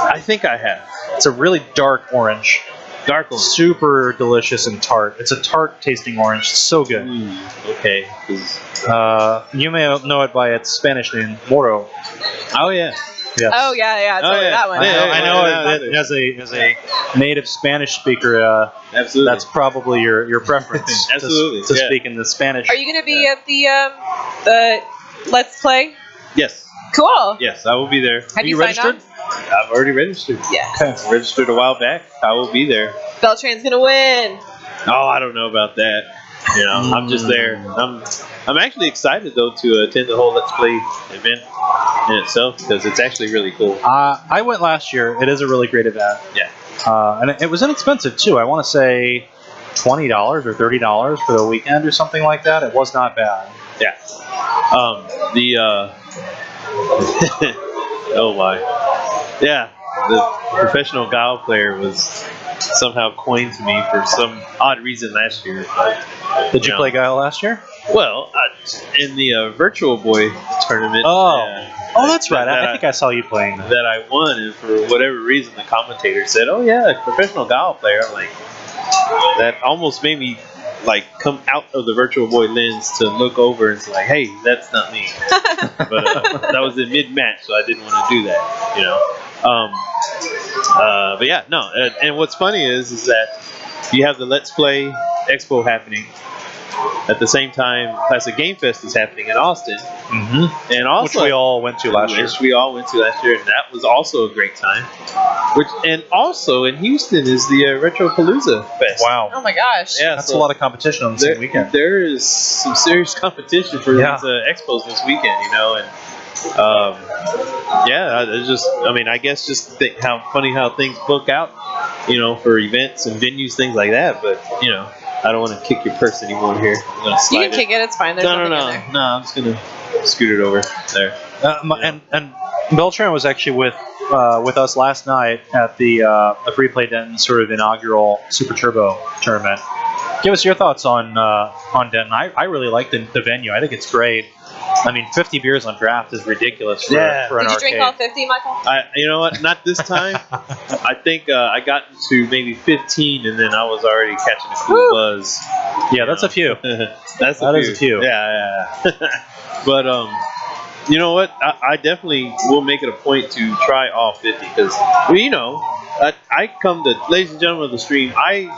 I think I have.
It's a really dark orange.
Dark orange.
Super delicious and tart. It's a tart tasting orange. It's so good.
Okay.
You may know it by its Spanish name, Moro.
Oh yeah.
Yes.
Oh yeah, totally
yeah.
that one.
I know
Yeah.
as a native Spanish speaker,
Absolutely.
that's probably your preference.
Absolutely,
To
yeah.
speak in the Spanish.
Are you going to be at the Let's Play?
Yes.
Cool.
Yes, I will be there.
Have you signed
registered?
on?
I've already registered.
Yes.
Registered a while back. I will be there.
Beltran's gonna win.
Oh, I don't know about that. I'm just there. I'm actually excited though to attend the whole Let's Play event in itself because it's actually really cool.
I went last year. It is a really great event.
Yeah.
And it was inexpensive too. I want to say $20 or $30 for the weekend or something like that. It was not bad.
Yeah. Oh my. Yeah. The professional golf player was somehow coined to me for some odd reason last year. But,
Did you play Guile last year?
Well, in the Virtual Boy tournament.
Oh, that's right. I
that
think I saw you playing that.
that I won, and for whatever reason, the commentator said, "Oh yeah, professional golf player." I'm like, that almost made me like come out of the Virtual Boy lens to look over and say, like, "Hey, that's not me." But that was in mid-match, so I didn't want to do that, But yeah, no. And what's funny is that you have the Let's Play expo happening. At the same time, Classic Game Fest is happening in Austin, and also
which we all went to last year.
Which we all went to last year, and that was also a great time. And also in Houston is the Retropalooza Fest.
Wow.
Oh my gosh.
Yeah,
That's a lot of competition on the same weekend.
There is some serious competition for these expos this weekend, you know, and it's just, I mean, I guess just think how funny how things book out, you know, for events and venues, things like that. But you know, I don't want to kick your purse anymore here. I'm gonna slide
You can kick it. It's fine. There's nothing in there.
No, I'm just gonna scoot it over there.
And Beltran was actually with us last night at the Free Play Denton sort of inaugural Super Turbo tournament. Give us your thoughts on Denton. I really like the venue. I think it's great. I mean, 50 beers on draft is ridiculous for an arcade.
Did you drink all 50, Michael?
You know what? Not this time. I think I got to maybe 15, and then I was already catching a cool buzz.
Yeah, that's a few.
That
is a few.
Yeah. But you know what? I definitely will make it a point to try all 50 because, you know, I come to, ladies and gentlemen of the stream, I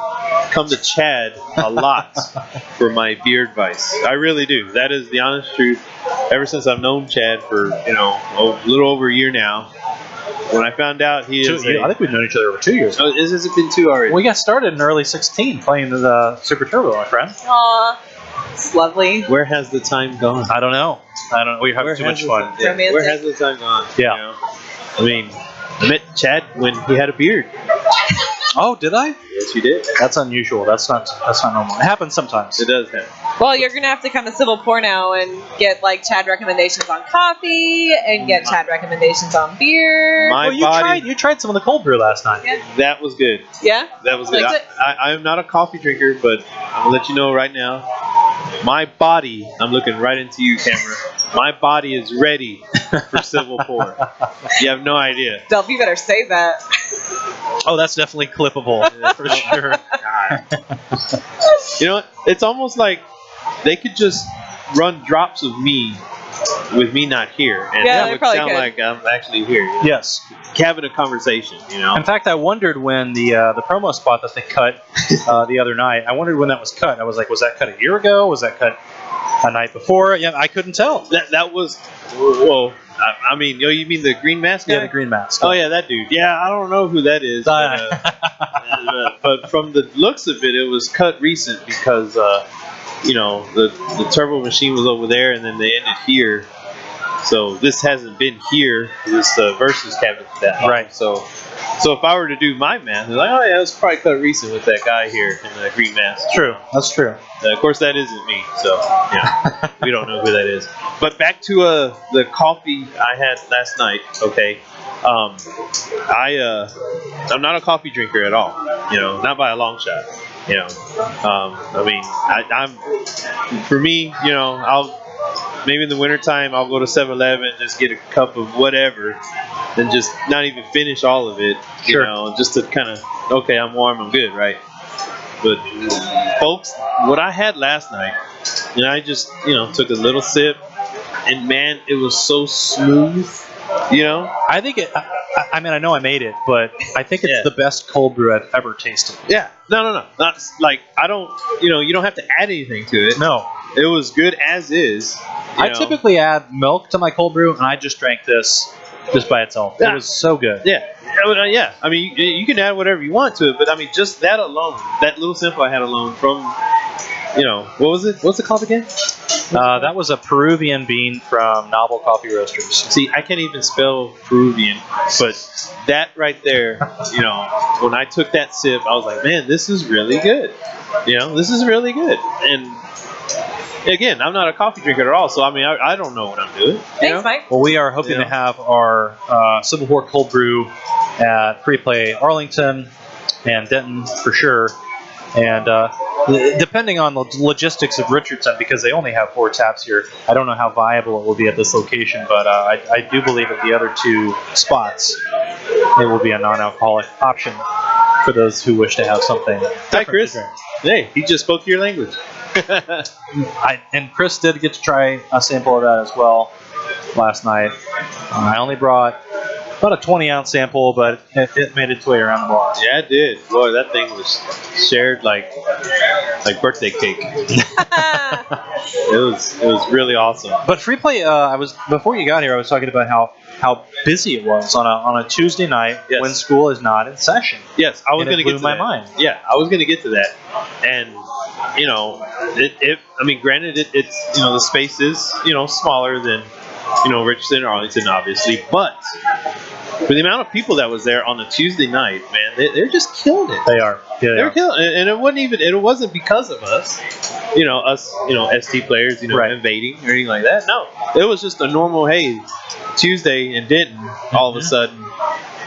come to Chad a lot for my beer advice. I really do. That is the honest truth. Ever since I've known Chad for, you know, a little over a year now, when I found out he is
I think we've known each other over 2 years.
Oh, has it been 2 already?
We got started in early 16 playing the Super Turbo, my friend.
Aw, it's lovely.
Where has the time gone?
I don't know. We have too much fun.
Romantic.
Where has the time gone?
Yeah.
You know? I mean, I met Chad when he had a beard.
Oh, did I?
Yes, you did.
That's unusual. That's not normal. It happens sometimes.
It does happen.
Well, you're gonna have to come to Civil Pour now and get like Chad recommendations on coffee and get Chad recommendations on beer.
You tried some of the cold brew last night.
Yeah.
That was good.
Yeah?
That was good.
Liked it?
I am not a coffee drinker, but I'm gonna let you know right now. My body, I'm looking right into you, camera. My body is ready for Civil Pour. You have no idea.
Delph, you better save that.
Oh, that's definitely clippable for sure.
You know what? It's almost like they could just run drops of me with me not here, and
Yeah,
that
they
would
probably
sound
could.
like I'm actually here. You know?
Yes.
Having a conversation, you know.
In fact, I wondered when the promo spot that they cut the other night. I wondered when that was cut. I was like, was that cut a year ago? Was that cut a night before? Yeah, I couldn't tell.
That was. Whoa. I mean, you mean the green mask guy?
Yeah, the green mask.
Oh yeah, that dude. Yeah, I don't know who that is, but from the looks of it, it was cut recent because you know the turbo machine was over there, and then they ended here. So this hasn't been here. This versus cabinet that long.
Right.
So if I were to do my math, it's like, oh yeah, it's probably cut recent with that guy here in the green mask.
True. That's true.
Of course, that isn't me, so yeah, we don't know who that is. But back to the coffee I had last night. Okay, I'm not a coffee drinker at all. You know, not by a long shot. You know, I mean, I'm for me. You know, I'll maybe in the wintertime I'll go to 7-Eleven and just get a cup of whatever, and just not even finish all of it.
Sure.
You know, just to kind of okay, I'm warm, I'm good, right? But folks, what I had last night, and I just, you know, took a little sip, and man, it was so smooth, you know?
I think it. I mean, I know I made it, but I think it's the best cold brew I've ever tasted.
Yeah. No. Not like I don't. You know, you don't have to add anything to it.
No.
It was good as is.
I typically add milk to my cold brew, and I just drank this just by itself.
Yeah.
It was so good.
Yeah. Yeah. I mean, you can add whatever you want to it, but I mean, just that alone, that little sample I had alone from, you know, what was it? What's it called again?
That was a Peruvian bean from Novel Coffee Roasters.
See, I can't even spell Peruvian, but that right there, you know, when I took that sip, I was like, man, this is really good. You know, this is really good. And again, I'm not a coffee drinker at all, so I mean, I don't know what I'm doing.
Thanks, Mike.
Well, we are hoping to have our Civil War cold brew at Free Play Arlington and Denton for sure. And depending on the logistics of Richardson, because they only have 4 taps here, I don't know how viable it will be at this location, but I do believe at the other 2 spots, it will be a non-alcoholic option for those who wish to have something.
Hi, Chris. Hey, he just spoke your language.
And Chris did get to try a sample of that as well last night. I only brought about a 20-ounce sample, but it made its way around the bar.
Yeah, it did. Boy, that thing was shared like birthday cake. It was really awesome.
But free play, before you got here, I was talking about how busy it was on a Tuesday night when school is not in session.
Yes, I was going to get to
my
that.
mind.
Yeah, I was going to get to that, and I mean, granted, it's the space is smaller than Richardson or Arlington, obviously, but for the amount of people that was there on a Tuesday night, man, they're just killing it.
They are. Yeah,
They're killing it, and it wasn't because of us, ST players, invading or anything like that. No, it was just a normal, hey, Tuesday in Denton, all of a sudden,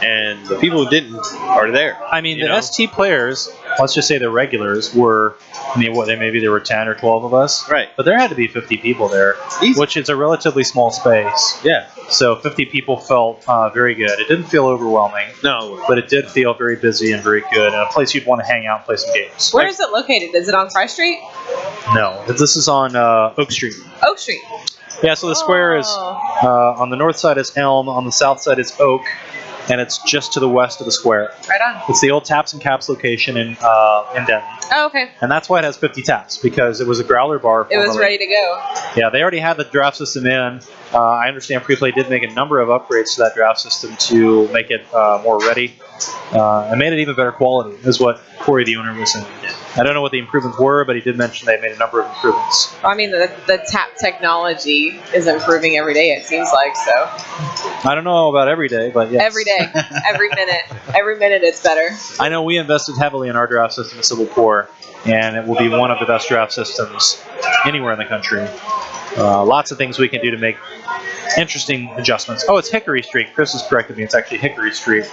and the people who didn't are there.
I mean, the ST players, let's just say the regulars were, maybe there were 10 or 12 of us.
Right.
But there had to be 50 people there, which is a relatively small space.
Yeah.
So 50 people felt very good. It didn't feel overwhelming.
No.
But it did feel very busy and very good, and a place you'd want to hang out and play some games.
Where is it located? Is it on Fry Street?
No. This is on Oak Street.
Oak Street.
Yeah, so the square is, on the north side is Elm, on the south side is Oak, and it's just to the west of the square.
Right on.
It's the old Taps and Caps location in Denton.
Oh, okay.
And that's why it has 50 taps, because it was a growler bar formerly.
It was ready to go.
Yeah, they already had the draft system in. I understand Freeplay did make a number of upgrades to that draft system to make it more ready, and made it even better quality, is what Corey, the owner, was saying. I don't know what the improvements were, but he did mention they made a number of improvements.
I mean, the tap technology is improving every day, it seems like, so.
I don't know about every day, but yes.
Every day, every minute it's better.
I know we invested heavily in our draft system at Civil Core, and it will be one of the best draft systems anywhere in the country. Lots of things we can do to make interesting adjustments. Oh, it's Hickory Street. Chris has corrected me. It's actually Hickory Street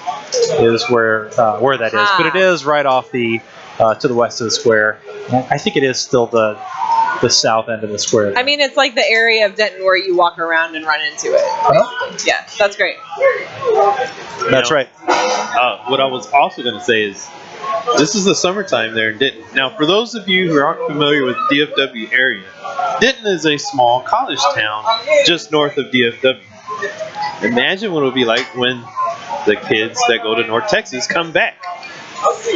is where that is. But it is right off to the west of the square. I think it is still the south end of the square.
I mean, it's like the area of Denton where you walk around and run into it. Yeah, that's great.
That's right.
What I was also going to say is, this is the summertime there in Denton. Now, for those of you who aren't familiar with DFW area, Denton is a small college town just north of DFW. Imagine what it would be like when the kids that go to North Texas come back.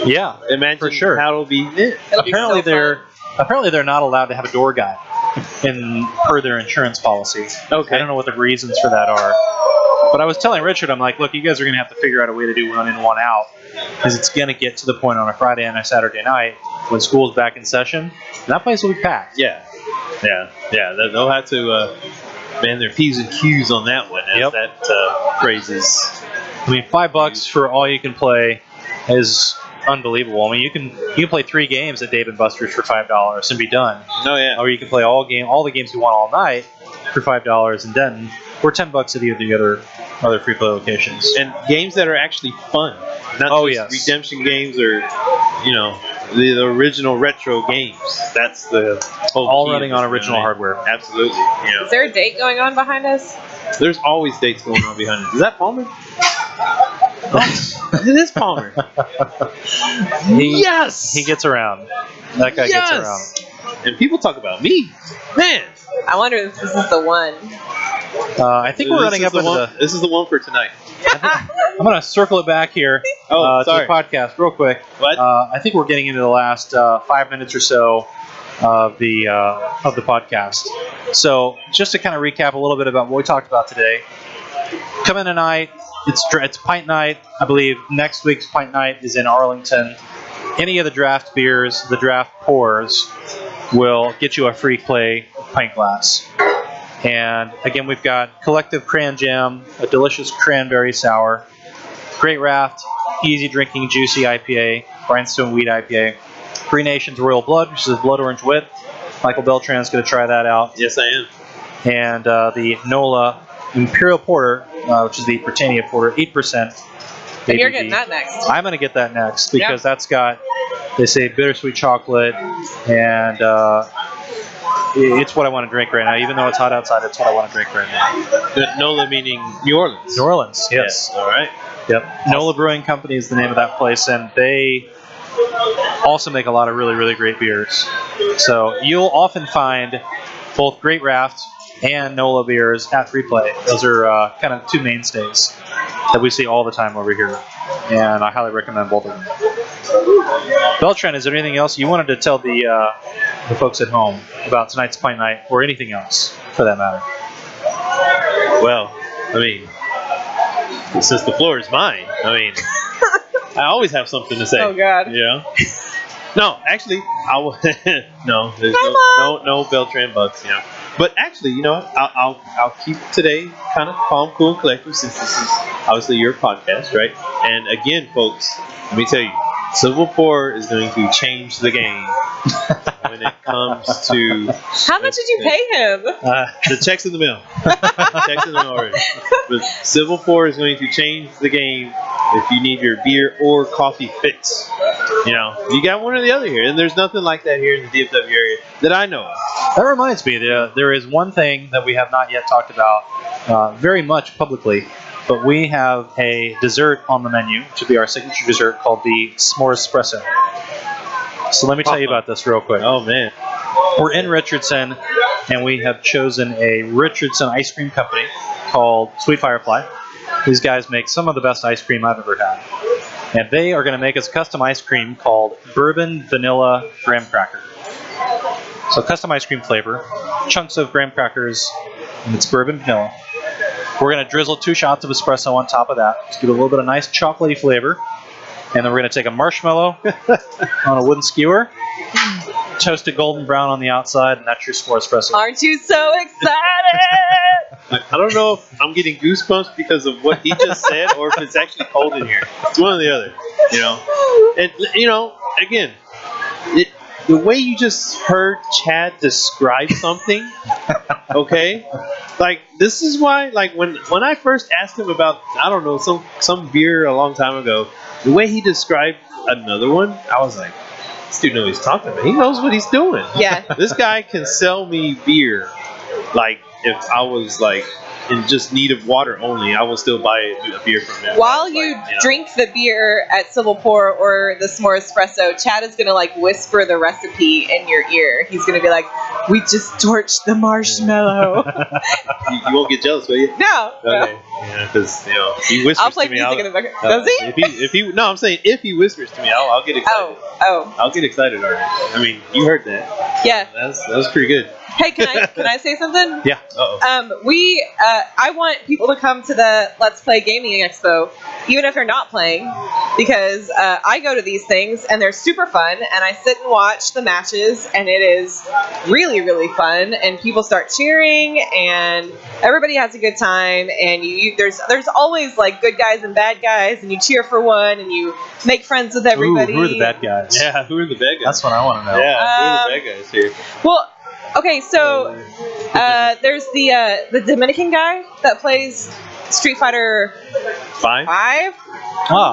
Yeah,
imagine
for sure.
How it'll be then.
Apparently they're not allowed to have a door guy per their insurance policy.
Okay.
I don't know what the reasons for that are. But I was telling Richard, I'm like, look, you guys are going to have to figure out a way to do one in, one out, because it's going to get to the point on a Friday and a Saturday night when school's back in session, and that place will be packed.
Yeah. They'll have to man their P's and Q's on that one, as that phrase is.
I mean, $5 for all you can play is unbelievable. I mean, you can play 3 games at Dave & Buster's for $5 and be done.
Oh yeah.
Or you can play all the games you want all night for $5 and then for $10 at either the other free play locations.
And games that are actually fun, not just redemption games or the original retro games. That's the whole
all running on original hardware.
Absolutely.
Is there a date going on behind us?
There's always dates going on behind us. Is that Palmer? It is Palmer. Yes!
He gets around. That guy gets around.
And people talk about me. Man!
I wonder if this is the one.
I think we're running up into the...
This is the one for tonight.
I'm going to circle it back here to the podcast real quick.
What?
I think we're getting into the last 5 minutes or so of the podcast. So just to kind of recap a little bit about what we talked about today. Come in tonight. It's pint night. I believe next week's pint night is in Arlington. Any of the draft beers, the draft pours, will get you a free play pint glass. And again, we've got Collective Cran Jam, a delicious cranberry sour, Great Raft, easy drinking, juicy IPA, Grindstone Wheat IPA, Free Nations Royal Blood, which is blood orange wit. Michael Beltran's going to try that out.
Yes, I am.
And the NOLA Imperial Porter, which is the Britannia Porter, 8%.
And you're getting that next.
I'm going to get that next because that's got, they say, bittersweet chocolate, and it's what I want to drink right now. Even though it's hot outside, it's what I want to drink right now.
NOLA meaning New Orleans.
New Orleans, yes.
All right.
Yep. Awesome. NOLA Brewing Company is the name of that place, and they also make a lot of really, really great beers. So you'll often find both Great Raft and NOLA beers at Free Play. Those are kind of 2 mainstays. that we see all the time over here, and I highly recommend both of them. Beltran, is there anything else you wanted to tell the folks at home about tonight's Pint Night, or anything else for that matter?
Well, I mean, since the floor is mine, I mean, I always have something to say.
Oh, God.
You know? No, actually, no, there's no Beltran bucks, you know. But actually, you know what? I'll keep today kind of calm, cool, and collective, since this is obviously your podcast, right? And again, folks, let me tell you, Civil 4 is going to change the game when it comes to.
How much did you pay him?
The check's in the mail. Check's in the mail already. But Civil 4 is going to change the game if you need your beer or coffee fix. You know, you got one or the other here, and there's nothing like that here in the DFW area that I know of.
That reminds me, there is one thing that we have not yet talked about very much publicly, but we have a dessert on the menu, which will be our signature dessert, called the S'more Espresso. So let me tell you about this real quick.
Oh, man.
We're in Richardson, and we have chosen a Richardson ice cream company called Sweet Firefly. These guys make some of the best ice cream I've ever had. And they are going to make us custom ice cream called Bourbon Vanilla Graham Cracker. So custom ice cream flavor, chunks of graham crackers, and it's bourbon vanilla. We're going to drizzle 2 shots of espresso on top of that to give it a little bit of nice chocolatey flavor. And then we're going to take a marshmallow on a wooden skewer, toast it golden brown on the outside, and that's your S'more Espresso.
Aren't you so excited?
I don't know if I'm getting goosebumps because of what he just said, or if it's actually cold in here. It's one or the other, you know. And you know, again, the way you just heard Chad describe something, okay, like this is why, like when I first asked him about, I don't know, some beer a long time ago, the way he described another one, I was like, this dude knows what he's talking about. He knows what he's doing.
Yeah.
This guy can sell me beer, like. If I was like in just need of water only, I will still buy a beer from him.
While you drink the beer at Civil Pour or the S'more Espresso, Chad is gonna like whisper the recipe in your ear. He's gonna be like, "We just torched the marshmallow."
You won't get jealous, will you?
No.
Okay. Yeah, because you know he whispers
I'll play
to me.
music in the background. Does he?
If he no, I'm saying if he whispers to me, I'll get excited.
Oh.
I'll get excited already. I mean, you heard that.
Yeah.
That was pretty good.
Hey, can I say something?
Yeah.
I want people to come to the Let's Play Gaming Expo, even if they're not playing, because I go to these things and they're super fun, and I sit and watch the matches, and it is really, really fun, and people start cheering, and everybody has a good time, and there's always like good guys and bad guys, and you cheer for one, and you make friends with everybody.
Ooh, who are the bad guys?
Yeah, who are the bad guys?
That's what I want to know.
Yeah, who are the bad guys here?
Well, okay, so there's the Dominican guy that plays Street Fighter
5.
Oh,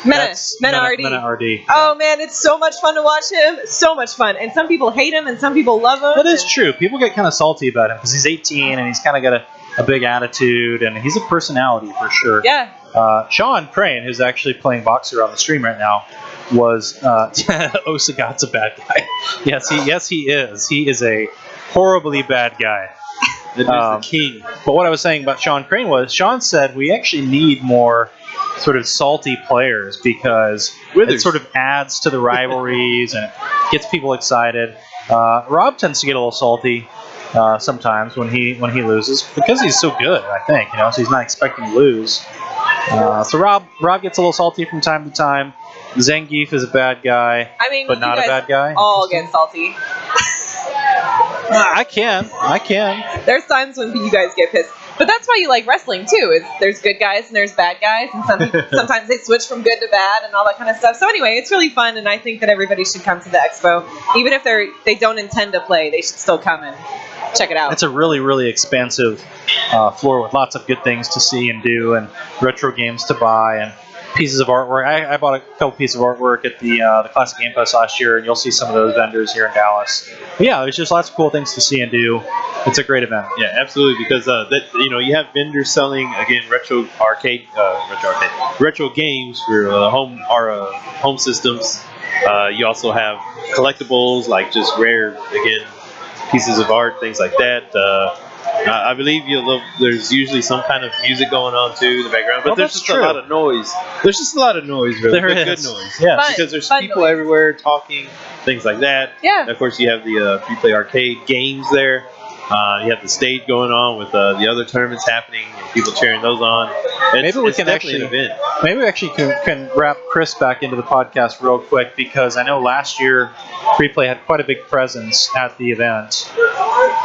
Mena RD.
Mena RD.
Oh man, it's so much fun to watch him. So much fun. And some people hate him and some people love him.
That is true. People get kind of salty about him because he's 18 and he's kind of got a big attitude, and he's a personality for sure.
Yeah.
Sean Crane, who's actually playing Boxer on the stream right now, was Osagat's a bad guy. Yes, he is. He is a horribly bad guy.
The king.
But what I was saying about Sean Crane was, Sean said we actually need more sort of salty players because it sort of adds to the rivalries and it gets people excited. Rob tends to get a little salty sometimes when he loses because he's so good, I think, so he's not expecting to lose. So Rob gets a little salty from time to time. Zangief is a bad guy, but not a bad guy.
All get salty.
I can.
There's times when you guys get pissed, but that's why you like wrestling too. There's good guys and there's bad guys, and sometimes they switch from good to bad and all that kind of stuff. So anyway, it's really fun, and I think that everybody should come to the expo, even if they don't intend to play. They should still come and check it out.
It's a really, really expansive floor with lots of good things to see and do, and retro games to buy, and pieces of artwork. I bought a couple pieces of artwork at the Classic Game Fest last year, and you'll see some of those vendors here in Dallas. But yeah, there's just lots of cool things to see and do. It's a great event.
Yeah, absolutely, because you have vendors selling again retro games for home systems. You also have collectibles like just rare pieces of art, things like that. I believe there's usually some kind of music going on too in the background, but there's
that's
just
true.
a lot of noise. There's just a lot of noise, really.
There
but
is.
good noise.
Yes.
Fun.
Because there's
Fun
people
noise.
everywhere talking, things like that.
Yeah.
And of course, you have the Free Play Arcade games there. You have the stage going on with the other tournaments happening and people cheering those on.
Maybe we can
definitely
actually-
an event.
Maybe we actually can wrap Chris back into the podcast real quick because I know last year Freeplay had quite a big presence at the event.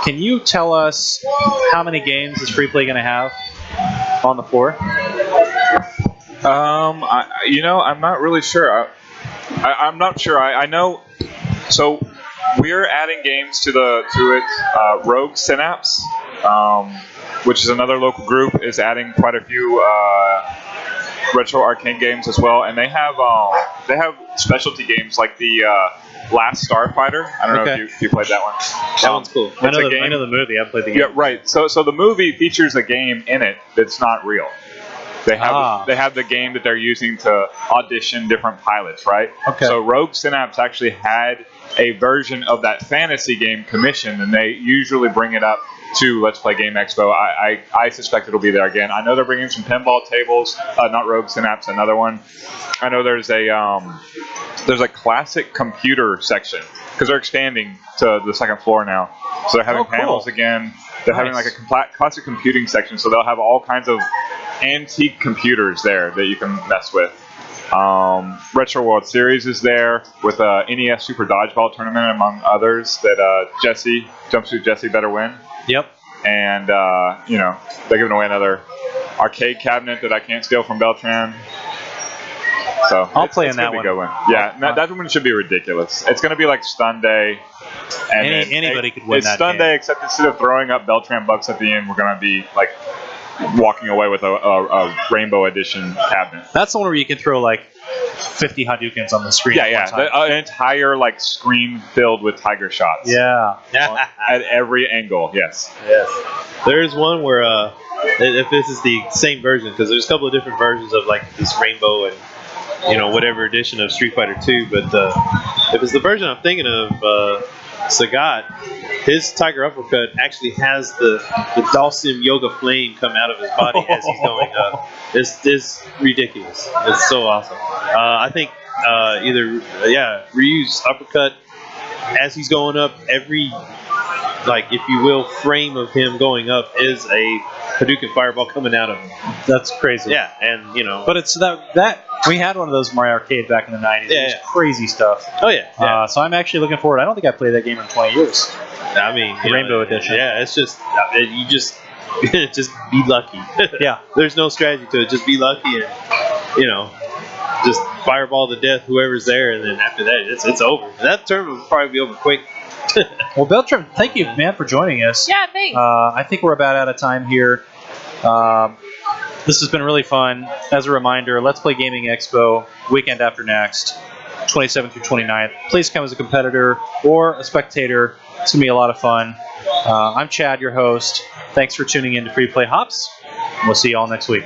Can you tell us how many games is Freeplay going to have on the floor?
I'm not really sure. I'm not sure. I know. So we're adding games to it. Rogue Synapse, which is another local group, is adding quite a few retro arcade games as well, and they have specialty games like the Last Starfighter. I don't know if you played that one.
That one's cool.
I
It's a game.
know the movie. I played the game.
Yeah, right. So the movie features a game in it that's not real. They have the game that they're using to audition different pilots, right?
Okay.
So Rogue Synapse actually had a version of that fantasy game commissioned, and they usually bring it up to Let's Play Game Expo. I suspect it'll be there again. I know they're bringing some pinball tables. Not Rogue Synapse, another one. I know there's a classic computer section because they're expanding to the second floor now. So they're having
cool.
panels again. They're having like a classic computing section, so they'll have all kinds of antique computers there that you can mess with. Retro World Series is there with NES Super Dodgeball Tournament, among others, that Jumpsuit Jesse better win.
Yep.
And, they're giving away another arcade cabinet that I can't steal from Beltran. So
I'll play in that
gonna be a
one.
good one. Yeah, that one should be ridiculous. It's going to be like Stun Day. And
Anybody could win
it's
that
Stun
game.
Day, except instead of throwing up Beltran bucks at the end, we're going to be like walking away with a Rainbow Edition cabinet.
That's the one where you can throw like 50 Hadoukens on the screen.
Yeah,
at one time.
an entire like screen filled with tiger shots.
Yeah.
At every angle, yes.
Yes. There's one where, if this is the same version, because there's a couple of different versions of like this Rainbow and whatever edition of Street Fighter 2, but if it's the version I'm thinking of, Sagat, his Tiger Uppercut actually has the Dalsim Yoga Flame come out of his body as he's going up. It's ridiculous. It's so awesome. I think Ryu's uppercut as he's going up, every, like, if you will, frame of him going up is a Hadouken fireball coming out of him.
That's crazy.
Yeah, and
But it's that we had one of those Mario Arcade back in the 90s.
Yeah,
It was
yeah.
crazy stuff.
oh yeah.
So I'm actually looking forward. I don't think I played that game in 20 years.
I mean,
The Rainbow Edition.
Yeah, it's just you just be lucky.
Yeah.
There's no strategy to it. Just be lucky and just fireball to death whoever's there, and then after that, it's over. That tournament will probably be over quick.
Well, Beltran, thank you, man, for joining us.
Yeah, thanks.
I think we're about out of time here. This has been really fun. As a reminder, Let's Play Gaming Expo, weekend after next, 27th through 29th. Please come as a competitor or a spectator. It's going to be a lot of fun. I'm Chad, your host. Thanks for tuning in to Free Play Hops. We'll see you all next week.